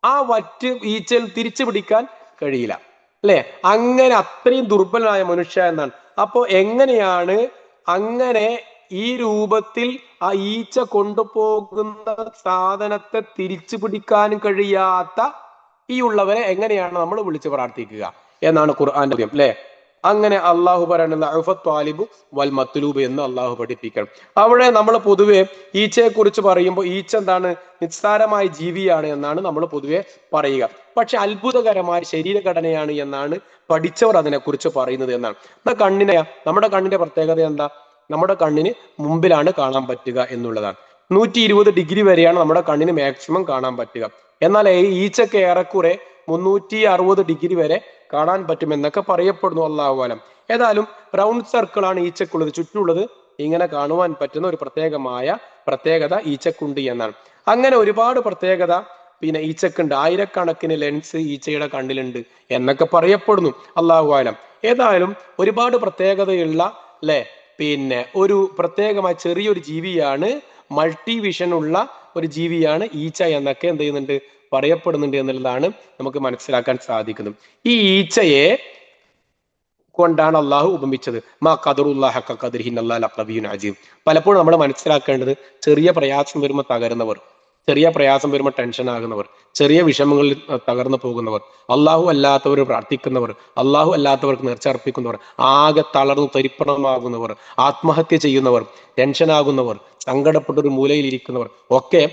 A: ആ വറ്റ് ഈച്ചയിൽ തിരിച്ചു പിടിക്കാൻ കഴിയില്ല, അല്ലെ? അങ്ങനെ അത്രയും ദുർബലനായ മനുഷ്യ എന്നാണ്. അപ്പോ എങ്ങനെയാണ് അങ്ങനെ ഈ രൂപത്തിൽ ആ ഈച്ച കൊണ്ടുപോകുന്ന സാധനത്തെ തിരിച്ചു പിടിക്കാൻ കഴിയാത്ത ഈ ഉള്ളവരെ എങ്ങനെയാണ് നമ്മൾ വിളിച്ച് പ്രാർത്ഥിക്കുക എന്നാണ് ഖുർആന്റെ ചോദ്യം, അല്ലെ? അങ്ങനെ അള്ളാഹു പറയുന്നത് വൽ മത്ലൂബ് എന്ന് അള്ളാഹു പഠിപ്പിക്കണം. അവിടെ നമ്മൾ പൊതുവെ ഈച്ചയെ കുറിച്ച് പറയുമ്പോൾ ഈച്ച എന്താണ്? നിസ്സാരമായ ജീവിയാണ് എന്നാണ് നമ്മൾ പൊതുവെ പറയുക. പക്ഷെ അത്ഭുതകരമായ ശരീരഘടനയാണ് എന്നാണ് പഠിച്ചവർ അതിനെക്കുറിച്ച് പറയുന്നത് എന്നാണ്. നമ്മുടെ കണ്ണിന്റെ പ്രത്യേകത എന്താ? നമ്മുടെ കണ്ണിന് മുമ്പിലാണ് കാണാൻ പറ്റുക എന്നുള്ളതാണ്. 120 ഡിഗ്രി വരെയാണ് നമ്മുടെ കണ്ണിന് മാക്സിമം കാണാൻ പറ്റുക. എന്നാൽ ഈച്ചക്ക് ഏറെക്കുറെ 360 ഡിഗ്രി വരെ കാണാൻ പറ്റുമെന്നൊക്കെ പറയപ്പെടുന്നു, അല്ലാഹു അലം. ഏതായാലും റൗണ്ട് സർക്കിൾ ആണ് ഈച്ചക്കുള്ളത്, ചുറ്റുമുള്ളത് ഇങ്ങനെ കാണുവാൻ പറ്റുന്ന ഒരു പ്രത്യേകത ഈച്ചക്കുണ്ട് എന്നാണ്. അങ്ങനെ ഒരുപാട് പ്രത്യേകത പിന്നെ ഈച്ചക്കുണ്ട്. ആയിരക്കണക്കിന് ലെൻസ് ഈച്ചയുടെ കണ്ണിലുണ്ട് എന്നൊക്കെ പറയപ്പെടുന്നു, അല്ലാഹു അലം. ഏതായാലും ഒരുപാട് പ്രത്യേകതയുള്ള, അല്ലെ, പിന്നെ ഒരു പ്രത്യേകമായ ചെറിയൊരു ജീവിയാണ്, മൾട്ടി വിഷൻ ഉള്ള ഒരു ജീവിയാണ് ഈച്ച എന്നൊക്കെ എന്ത് ചെയ്യുന്നുണ്ട്, പറയപ്പെടുന്നുണ്ട് എന്നുള്ളതാണ് നമുക്ക് മനസ്സിലാക്കാൻ സാധിക്കുന്നത്. ഈ ഈച്ചയെ കൊണ്ടാണ് അള്ളാഹു ഉപമിച്ചത്. പലപ്പോഴും നമ്മൾ മനസ്സിലാക്കേണ്ടത്, ചെറിയ പ്രയാസം വരുമ്പോൾ തകരുന്നവർ, ചെറിയ പ്രയാസം വരുമ്പോൾ ടെൻഷൻ ആകുന്നവർ, ചെറിയ വിഷമങ്ങളിൽ തകർന്നു പോകുന്നവർ, അള്ളാഹു അല്ലാത്തവർ പ്രാർത്ഥിക്കുന്നവർ, അള്ളാഹു അല്ലാത്തവർക്ക് നേർച്ചർപ്പിക്കുന്നവർ, ആകെ തളർന്നു തരിപ്പണമാകുന്നവർ, ആത്മഹത്യ ചെയ്യുന്നവർ, ടെൻഷനാകുന്നവർ, സങ്കടപ്പെട്ടൊരു മൂലയിൽ ഇരിക്കുന്നവർ ഒക്കെ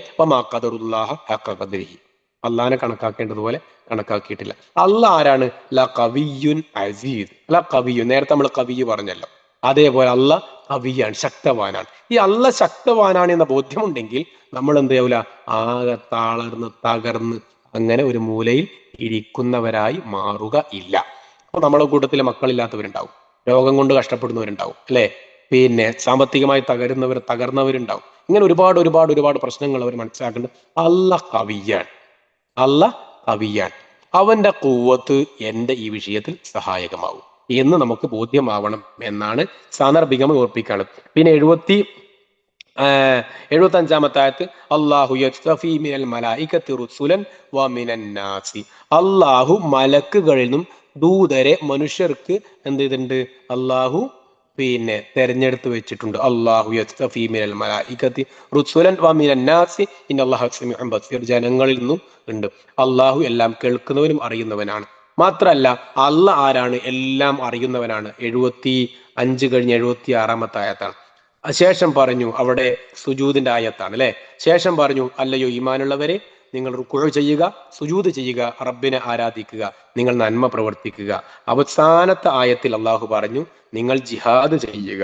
A: അള്ളാഹിനെ കണക്കാക്കേണ്ടതുപോലെ കണക്കാക്കിയിട്ടില്ല. അള്ളാഹ് ആരാണ്? ല കവിയുൻ അസീസ്. ല കവിയു, നേരത്തെ നമ്മൾ കവിയു പറഞ്ഞല്ലോ, അതേപോലെ അള്ളാഹ് കവിയാണ്, ശക്തവാനാണ്. ഈ അള്ളാഹ് ശക്തവാനാണ് എന്ന ബോധ്യമുണ്ടെങ്കിൽ നമ്മൾ എന്ത് ചെയ്യൂല, ആകെ തകർന്ന് അങ്ങനെ ഒരു മൂലയിൽ ഇരിക്കുന്നവരായി മാറുക ഇല്ല. അപ്പൊ നമ്മളെ കൂട്ടത്തിലെ മക്കളില്ലാത്തവരുണ്ടാവും, രോഗം കൊണ്ട് കഷ്ടപ്പെടുന്നവരുണ്ടാവും, അല്ലെ? പിന്നെ സാമ്പത്തികമായി തകർന്നവരുണ്ടാവും. ഇങ്ങനെ ഒരുപാട് പ്രശ്നങ്ങൾ അവർ മനസ്സിലാക്കേണ്ടത്. അള്ളാഹ് കവിയാണ്, അള്ളാഹ് കവിയാണ്. അവന്റെ ഖുവ്വത്ത് എന്റെ ഈ വിഷയത്തിൽ സഹായകമാവും എന്ന് നമുക്ക് ബോധ്യമാവണം എന്നാണ് സാന്ദർഭികമായി ഓർപ്പിക്കാണ്. പിന്നെ 75-ാമത്തെ ആയത്ത്, അല്ലാഹു യസ്തഫീ മിനൽ മലായികത്തി റുസുലൻ വ മിനൻ നാസി. അല്ലാഹു മലക്കുകളിൽ നിന്നും ദൂതരെ മനുഷ്യർക്ക് എന്ത് ചെയ്തിട്ടുണ്ട്? അല്ലാഹു പിന്നെ തെരഞ്ഞെടുത്ത് വെച്ചിട്ടുണ്ട്. അല്ലാഹു യസ്തഫീ മിനൽ മലായികത്തി റുസുലൻ വ മിനൻ നാസി ഇന്നല്ലാഹ സമീഉൻ ബസീർ. ജനങ്ങളിൽ നിന്നും ഉണ്ട്. അല്ലാഹു എല്ലാം കേൾക്കുന്നവനും അറിയുന്നവനാണ്. മാത്രല്ല അല്ലാഹ് ആരാണ്? എല്ലാം അറിയുന്നവനാണ്. 75 കഴിഞ്ഞ് 76-ാമത്തെ ആയത്താണ്. ശേഷം പറഞ്ഞു, അവിടെ സുജൂദിന്റെ ആയത്താണ്, അല്ലെ? ശേഷം പറഞ്ഞു, അല്ലയോ ഈമാനുള്ളവരെ, നിങ്ങൾ റുക്ഉ ചെയ്യുക, സുജൂദ് ചെയ്യുക, റബ്ബിനെ ആരാധിക്കുക, നിങ്ങൾ നന്മ പ്രവർത്തിക്കുക. അവസാനത്തെ ആയത്തിൽ അള്ളാഹു പറഞ്ഞു, നിങ്ങൾ ജിഹാദ് ചെയ്യുക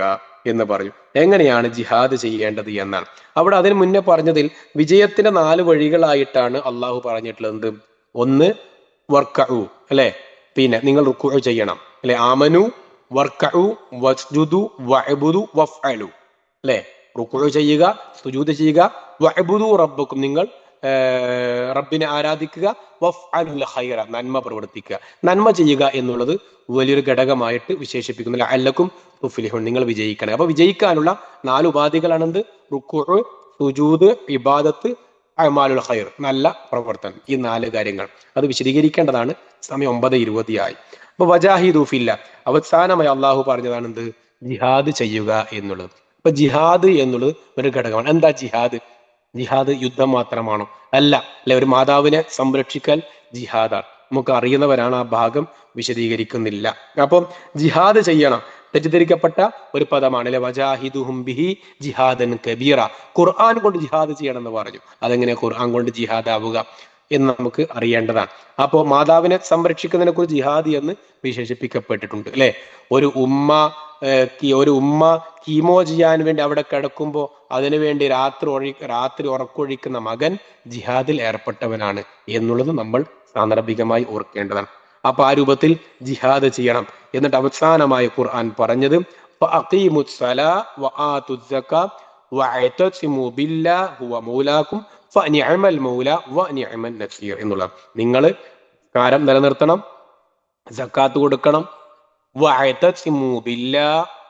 A: എന്ന് പറഞ്ഞു. എങ്ങനെയാണ് ജിഹാദ് ചെയ്യേണ്ടത് എന്നാണ്. അവിടെ അതിന് മുന്നേ പറഞ്ഞതിൽ വിജയത്തിന്റെ 4 വഴികളായിട്ടാണ് അള്ളാഹു പറഞ്ഞിട്ടുള്ളത്. ഒന്ന് വർക്കഉ, അല്ലെ? പിന്നെ നിങ്ങൾ റുക്ഉ ചെയ്യണം, അല്ലെ? ആമനു വർക്കഉ വസ്ജുദു വഅബ്ദു വഫ്അലു, അല്ലെ? റുക്ഉ ചെയ്യുക, സുജൂദ് ചെയ്യുക, വഅബ്ദു റബ്ബക്കും, നിങ്ങൾ റബ്ബിനെ ആരാധിക്കുക, വഫ്അലുൽ ഖൈറ, നന്മ പ്രവർത്തിക്കുക. നന്മ ചെയ്യുക എന്നുള്ളത് വലിയൊരു ഘടകമായിട്ട് വിശേഷിപ്പിക്കുന്നു. ലഅല്ലക്കും തുഫ്ലിഹൂൻ, നിങ്ങൾ വിജയിക്കണം. അപ്പൊ വിജയിക്കാനുള്ള 4 ഉപാധികളാണെന്ത്? റുക്ഉ, സുജൂദ്, ഇബാദത്ത്, അഅ്മാലുൽ ഖൈർ, നല്ല പ്രവർത്തനം. ഈ 4 കാര്യങ്ങൾ അത് വിശദീകരിക്കേണ്ടതാണ്. സമയം 9:20 ആയി. അപ്പൊ വജാഹിദു ഫില്ല, അവസാനമായി അള്ളാഹു പറഞ്ഞതാണ് എന്ത്? ജിഹാദ് ചെയ്യുക എന്നുള്ളത്. അപ്പൊ ജിഹാദ് എന്നുള്ളത് ഒരു ഘടകമാണ്. എന്താ ജിഹാദ്? ജിഹാദ് യുദ്ധം മാത്രമാണോ? അല്ല, അല്ലെ? ഒരു മാതാവിനെ സംരക്ഷിക്കൽ ജിഹാദാണ്. നമുക്ക് അറിയുന്നവരാണ്, ആ ഭാഗം വിശദീകരിക്കുന്നില്ല. അപ്പം ജിഹാദ് ചെയ്യണം, തെറ്റിദ്ധരിക്കപ്പെട്ട ഒരു പദമാണ്, അല്ലെ? വജാഹിദുഹും ബിഹി ജിഹാദൻ കബീറ. ഖുർആൻ കൊണ്ട് ജിഹാദ് ചെയ്യണം എന്ന് പറഞ്ഞു. അതെങ്ങനെ ഖുർആൻ കൊണ്ട് ജിഹാദ് ആവുക എന്ന് നമുക്ക് അറിയേണ്ടതാണ്. അപ്പോൾ മാതാവിനെ സംരക്ഷിക്കുന്നതിനെ കുറിച്ച് ജിഹാദ് എന്ന് വിശേഷിപ്പിക്കപ്പെട്ടിട്ടുണ്ട്, അല്ലെ? ഒരു ഉമ്മ കീമോ ചെയ്യാൻ വേണ്ടി അവിടെ കിടക്കുമ്പോൾ അതിനുവേണ്ടി രാത്രി ഉറക്കൊഴിക്കുന്ന മകൻ ജിഹാദിൽ ഏർപ്പെട്ടവനാണ് എന്നുള്ളത് നമ്മൾ സാന്ദർഭികമായി ഓർക്കേണ്ടതാണ്. അപ്പൊ ആ രൂപത്തിൽ ജിഹാദ് ചെയ്യണം. എന്നിട്ട് അവസാനമായി ഖുർആൻ പറഞ്ഞത് എന്നുള്ള, നിങ്ങൾ കാരം നിലനിർത്തണം, സക്കാത്ത് കൊടുക്കണം,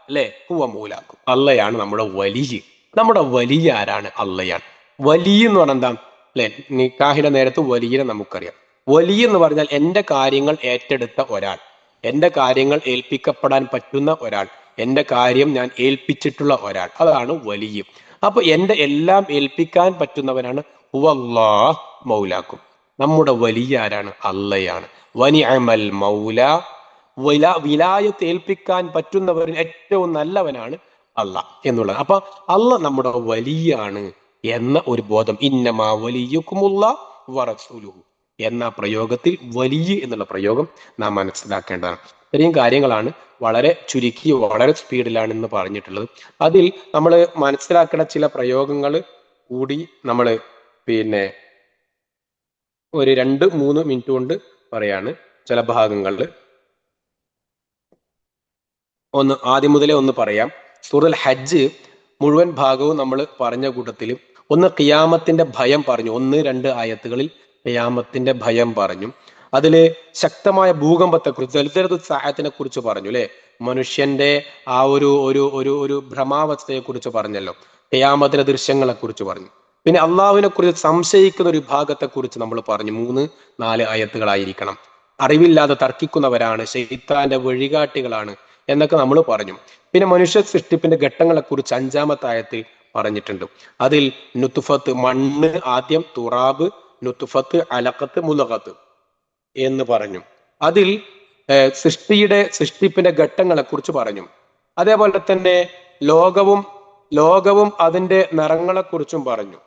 A: അല്ലേ, ഹുവ മൗലാക്കും, അള്ളയാണ് നമ്മുടെ വലിയ, നമ്മുടെ വലിയ ആരാണ്? അള്ളയാണ്. വലിയ എന്ന് പറഞ്ഞാൽ എന്താ? അല്ലെ, നിക്കാഹിന്റെ നേരത്ത് വലിയ നമുക്കറിയാം. വലിയ എന്ന് പറഞ്ഞാൽ എന്റെ കാര്യങ്ങൾ ഏറ്റെടുത്ത ഒരാൾ, എന്റെ കാര്യങ്ങൾ ഏൽപ്പിക്കപ്പെടാൻ പറ്റുന്ന ഒരാൾ, എന്റെ കാര്യം ഞാൻ ഏൽപ്പിച്ചിട്ടുള്ള ഒരാൾ, അതാണ് വലിയ. അപ്പൊ എന്റെ എല്ലാം ഏൽപ്പിക്കാൻ പറ്റുന്നവനാണ് ഹുവല്ലാഹ് മൗലാക്കും. നമ്മുടെ വലിയ ആരാണ്? അള്ളയാണ്. വനിഅമൽ മൗല, വിലായത്ത് ഏൽപ്പിക്കാൻ പറ്റുന്നവരിൽ ഏറ്റവും നല്ലവനാണ് അള്ളാഹ് എന്നുള്ളത്. അപ്പൊ അള്ളാഹ് നമ്മുടെ വലിയാണ് എന്ന ഒരു ബോധം, ഇന്നമാ വലിയുക്കുമുല്ലാഹ് വറസൂലുഹു എന്ന പ്രയോഗത്തിൽ വലിയ എന്നുള്ള പ്രയോഗം നാം മനസ്സിലാക്കേണ്ടതാണ്. ഇത്രയും കാര്യങ്ങളാണ് വളരെ ചുരുക്കി വളരെ സ്പീഡിലാണ് ഇന്ന് പറഞ്ഞിട്ടുള്ളത്. അതിൽ നമ്മൾ മനസ്സിലാക്കേണ്ട ചില പ്രയോഗങ്ങൾ കൂടി നമ്മൾ പിന്നെ ഒരു 2-3 മിനിറ്റ് കൊണ്ട് പറയാണ്. ചില ഭാഗങ്ങളിൽ ആദ്യം മുതലേ ഒന്ന് പറയാം. സൂറത്തുൽ ഹജ്ജ് മുഴുവൻ ഭാഗവും നമ്മൾ പറഞ്ഞ കൂട്ടത്തിൽ ഖിയാമത്തിന്റെ ഭയം പറഞ്ഞു. 1-2 ആയത്തുകളിൽ ഖിയാമത്തിന്റെ ഭയം പറഞ്ഞു. അതില് ശക്തമായ ഭൂകമ്പത്തെക്കുറിച്ച്, സൽസലത്തു സഅത്തിനെ കുറിച്ച് പറഞ്ഞു അല്ലെ. മനുഷ്യന്റെ ആ ഒരു ഒരു ഒരു ഒരു ഭ്രമാവസ്ഥയെ കുറിച്ച് പറഞ്ഞല്ലോ. ഖിയാമത്തിന്റെ ദൃശ്യങ്ങളെ കുറിച്ച് പറഞ്ഞു. പിന്നെ അള്ളാഹുവിനെ കുറിച്ച് സംശയിക്കുന്ന ഒരു വിഭാഗത്തെ കുറിച്ച് നമ്മൾ പറഞ്ഞു. 3-4 ആയത്തുകളായിരിക്കണം. അറിവില്ലാതെ തർക്കിക്കുന്നവരാണ്, ശൈത്താന്റെ വഴികാട്ടികളാണ് എന്നൊക്കെ നമ്മൾ പറഞ്ഞു. പിന്നെ മനുഷ്യ സൃഷ്ടിപ്പിന്റെ ഘട്ടങ്ങളെ കുറിച്ച് 5-ാമത്തെ ആയത്തിൽ പറഞ്ഞിട്ടുണ്ട്. അതിൽ നുത്ഫത്ത് മണ്ണ്, ആദ്യം തുറാബ്, നുത്ഫത്ത് അലഖത്ത്, മുലഖത്ത് എന്ന് പറഞ്ഞു. അതിൽ സൃഷ്ടിപ്പിന്റെ ഘട്ടങ്ങളെ കുറിച്ച് പറഞ്ഞു. അതേപോലെ തന്നെ ലോകവും അതിന്റെ നിറങ്ങളെ കുറിച്ചും പറഞ്ഞു.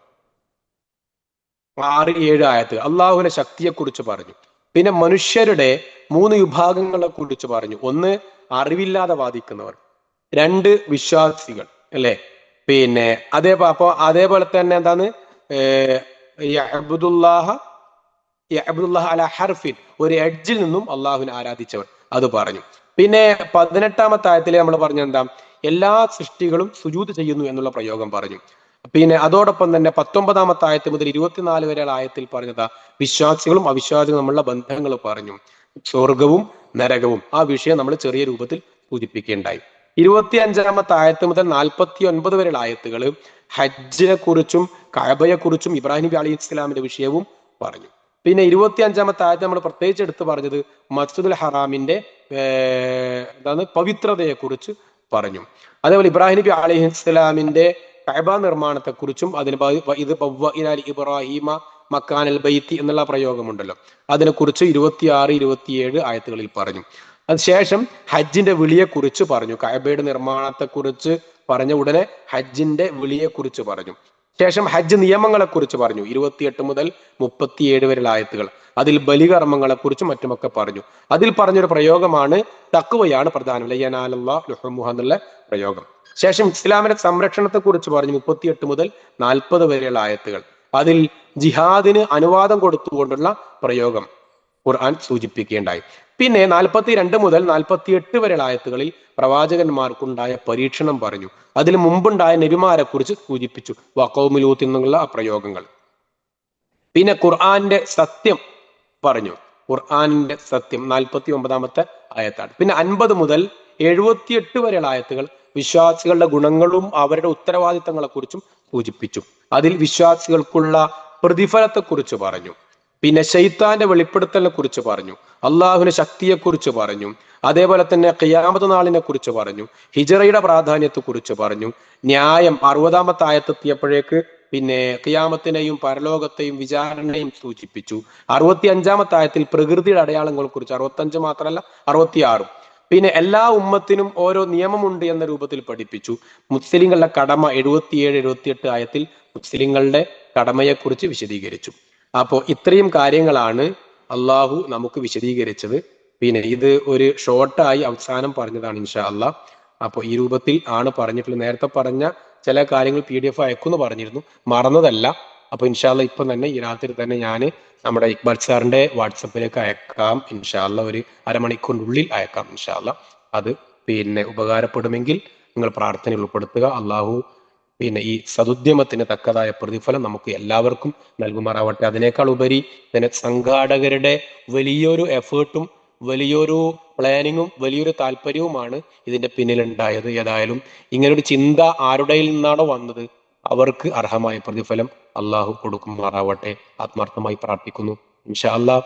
A: 6-7 ആയത്ത് അള്ളാഹുവിന്റെ ശക്തിയെ കുറിച്ച് പറഞ്ഞു. പിന്നെ മനുഷ്യരുടെ 3 വിഭാഗങ്ങളെ കുറിച്ച് പറഞ്ഞു. 1 അറിവില്ലാതെ വാദിക്കുന്നവർ, 2 വിശ്വാസികൾ അല്ലെ. പിന്നെ അതേപോലെ തന്നെ എന്താണ്, യഅ്ബുദുല്ലാഹ അലാ ഹർഫിൻ, ഒരു എഡ്ജിൽ നിന്നും അള്ളാഹുവിനെ ആരാധിച്ചവർ, അത് പറഞ്ഞു. പിന്നെ 18-ാമത്തെ ആയത്തിൽ നമ്മൾ പറഞ്ഞ എന്താ, എല്ലാ സൃഷ്ടികളും സുജൂദ് ചെയ്യുന്നു എന്നുള്ള പ്രയോഗം പറഞ്ഞു. പിന്നെ അതോടൊപ്പം തന്നെ 19-ാമത്തെ ആയത്ത് മുതൽ 24 വരെയുള്ള ആയത്തിൽ പറഞ്ഞതാ വിശ്വാസികളും അവിശ്വാസികളും തമ്മിലുള്ള ബന്ധങ്ങൾ പറഞ്ഞു. സ്വർഗവും നരകവും ആ വിഷയം നമ്മൾ ചെറിയ രൂപത്തിൽ സൂചിപ്പിക്കുകയുണ്ടായി. 25-ാമത്തെ ആയത്ത് മുതൽ 49 വരെയുള്ള ആയത്തുകൾ ഹജ്ജിനെ കുറിച്ചും കഅബയെ കുറിച്ചും ഇബ്രാഹിം നബി അലൈഹി ഇസ്ലാമിന്റെ വിഷയവും പറഞ്ഞു. പിന്നെ 25-ാമത്തെ ആയത്ത് നമ്മൾ പ്രത്യേകിച്ച് എടുത്ത് പറഞ്ഞത് മസ്ജിദുൽ ഹറാമിന്റെ പവിത്രതയെ കുറിച്ച് പറഞ്ഞു. അതേപോലെ ഇബ്രാഹിം നബി അലൈഹി ഇസ്ലാമിന്റെ കഅബ നിർമ്മാണത്തെ കുറിച്ചും അതിന് ഇത് ഇബ്രാഹിമ മക്കാനൽ ബൈത്തി എന്നുള്ള പ്രയോഗമുണ്ടല്ലോ, അതിനെക്കുറിച്ച് 26-27 ആയത്തുകളിൽ പറഞ്ഞു. അതിനുശേഷം ഹജ്ജിന്റെ വിളിയെക്കുറിച്ച് പറഞ്ഞു. കഅബയുടെ നിർമ്മാണത്തെക്കുറിച്ച് പറഞ്ഞ ഉടനെ ഹജ്ജിന്റെ വിളിയെക്കുറിച്ച് പറഞ്ഞു. ശേഷം ഹജ്ജ് നിയമങ്ങളെ കുറിച്ച് പറഞ്ഞു. 28 മുതൽ 37 വരെയുള്ള ആയത്തുകൾ അതിൽ ബലികർമ്മങ്ങളെ കുറിച്ചും മറ്റുമൊക്കെ പറഞ്ഞു. അതിൽ പറഞ്ഞൊരു പ്രയോഗമാണ് തഖ്വയാണ് പ്രധാനം, എന്നുള്ള പ്രയോഗം. ശേഷം ഇസ്ലാമിന്റെ സംരക്ഷണത്തെ കുറിച്ച് പറഞ്ഞു. 38 മുതൽ 40 വരെയുള്ള ആയത്തുകൾ അതിൽ ജിഹാദിന് അനുവാദം കൊടുത്തുകൊണ്ടുള്ള പ്രയോഗം ഖുർആൻ സൂചിപ്പിക്കുകയുണ്ടായി. പിന്നെ 42 മുതൽ 48 വരെയുള്ള ആയത്തുകളിൽ പ്രവാചകന്മാർക്കുണ്ടായ പരീക്ഷണം പറഞ്ഞു. അതിൽ മുമ്പുണ്ടായ നബിമാരെ കുറിച്ച് സൂചിപ്പിച്ചു, വഖൗമിലൂത്ത് എന്നുള്ള ആ പ്രയോഗങ്ങൾ. പിന്നെ ഖുർആന്റെ സത്യം പറഞ്ഞു. ഖുർആനിന്റെ സത്യം 49-ാമത്തെ ആയത്താണ്. പിന്നെ 50 മുതൽ 78 വരെയുള്ള ആയത്തുകൾ വിശ്വാസികളുടെ ഗുണങ്ങളും അവരുടെ ഉത്തരവാദിത്തങ്ങളെ കുറിച്ചും സൂചിപ്പിച്ചു. അതിൽ വിശ്വാസികൾക്കുള്ള പ്രതിഫലത്തെ കുറിച്ച് പറഞ്ഞു. പിന്നെ ശൈത്താന്റെ വെളിപ്പെടുത്തലിനെ കുറിച്ച് പറഞ്ഞു. അള്ളാഹുവിന്റെ ശക്തിയെക്കുറിച്ച് പറഞ്ഞു. അതേപോലെ തന്നെ ഖിയാമത്ത് നാളിനെ കുറിച്ച് പറഞ്ഞു. ഹിജറയുടെ പ്രാധാന്യത്തെ കുറിച്ച് പറഞ്ഞു. ന്യായം 60-ാമത്തെ ആയത്തെത്തിയപ്പോഴേക്ക് പിന്നെ ഖിയാമത്തിനെയും പരലോകത്തെയും വിചാരണയും സൂചിപ്പിച്ചു. 65-ാമത്തെ ആയത്തിൽ പ്രകൃതിയുടെ അടയാളങ്ങളെ കുറിച്ച്, 65 മാത്രമല്ല 66. പിന്നെ എല്ലാ ഉമ്മത്തിനും ഓരോ നിയമമുണ്ട് എന്ന രൂപത്തിൽ പഠിപ്പിച്ചു. മുസ്ലിങ്ങളുടെ കടമ 77-78 ആയത്തിൽ മുസ്ലിങ്ങളുടെ കടമയെക്കുറിച്ച് വിശദീകരിച്ചു. അപ്പോൾ ഇത്രയും കാര്യങ്ങളാണ് അള്ളാഹു നമുക്ക് വിശദീകരിച്ചത്. പിന്നെ ഇത് ഒരു ഷോർട്ടായി അവസാനം പറഞ്ഞതാണ് ഇൻഷാ അള്ളാഹ്. അപ്പോൾ ഈ രൂപത്തിൽ ആണ് പറഞ്ഞിട്ടുള്ളത്. നേരത്തെ പറഞ്ഞ ചില കാര്യങ്ങൾ PDF അയക്കുമെന്ന് പറഞ്ഞിരുന്നു, മറന്നതല്ല. അപ്പൊ ഇൻഷാ അള്ളാഹ് ഇപ്പം തന്നെ ഈ രാത്രി തന്നെ ഞാൻ നമ്മുടെ ഇക്ബാൽ സാറിന്റെ വാട്സപ്പിലേക്ക് അയക്കാം ഇൻഷാ അള്ളാഹ്. ഒരു അരമണിക്കൂറിനുള്ളിൽ അയക്കാം ഇൻഷാ അള്ളാഹ്. അത് പിന്നെ ഉപകാരപ്പെടുമെങ്കിൽ നിങ്ങൾ പ്രാർത്ഥനയിൽ ഉൾപ്പെടുത്തുക. അള്ളാഹു പിന്നെ ഈ സതുദ്യമത്തിന് തക്കതായ പ്രതിഫലം നമുക്ക് എല്ലാവർക്കും നൽകുമാറാവട്ടെ. അതിനേക്കാൾ ഉപരി ഇതിന്റെ സംഘാടകരുടെ വലിയൊരു എഫേർട്ടും വലിയൊരു പ്ലാനിങ്ങും വലിയൊരു താല്പര്യവുമാണ് ഇതിന്റെ പിന്നിലുണ്ടായത്. ഏതായാലും ഇങ്ങനൊരു ചിന്ത ആരുടെ നിന്നാണോ വന്നത് അവർക്ക് അർഹമായ പ്രതിഫലം അള്ളാഹു കൊടുക്കുമാറാവട്ടെ. ആത്മാർത്ഥമായി പ്രാർത്ഥിക്കുന്നു. ഇൻഷാ അള്ളാഹ്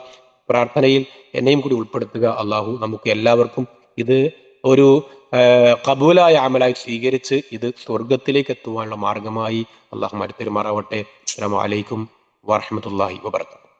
A: പ്രാർത്ഥനയിൽ എന്നെയും കൂടി ഉൾപ്പെടുത്തുക. അള്ളാഹു നമുക്ക് എല്ലാവർക്കും ഇത് ഒരു കബൂലായ അമലായി സ്വീകരിച്ച് ഇത് സ്വർഗത്തിലേക്ക് എത്തുവാനുള്ള മാർഗമായി അള്ളാഹു മാറ്റി തരുമാറാവട്ടെ. അസ്സലാമു അലൈക്കും വറഹ്മത്തുള്ളാഹി വബറകാതുഹു.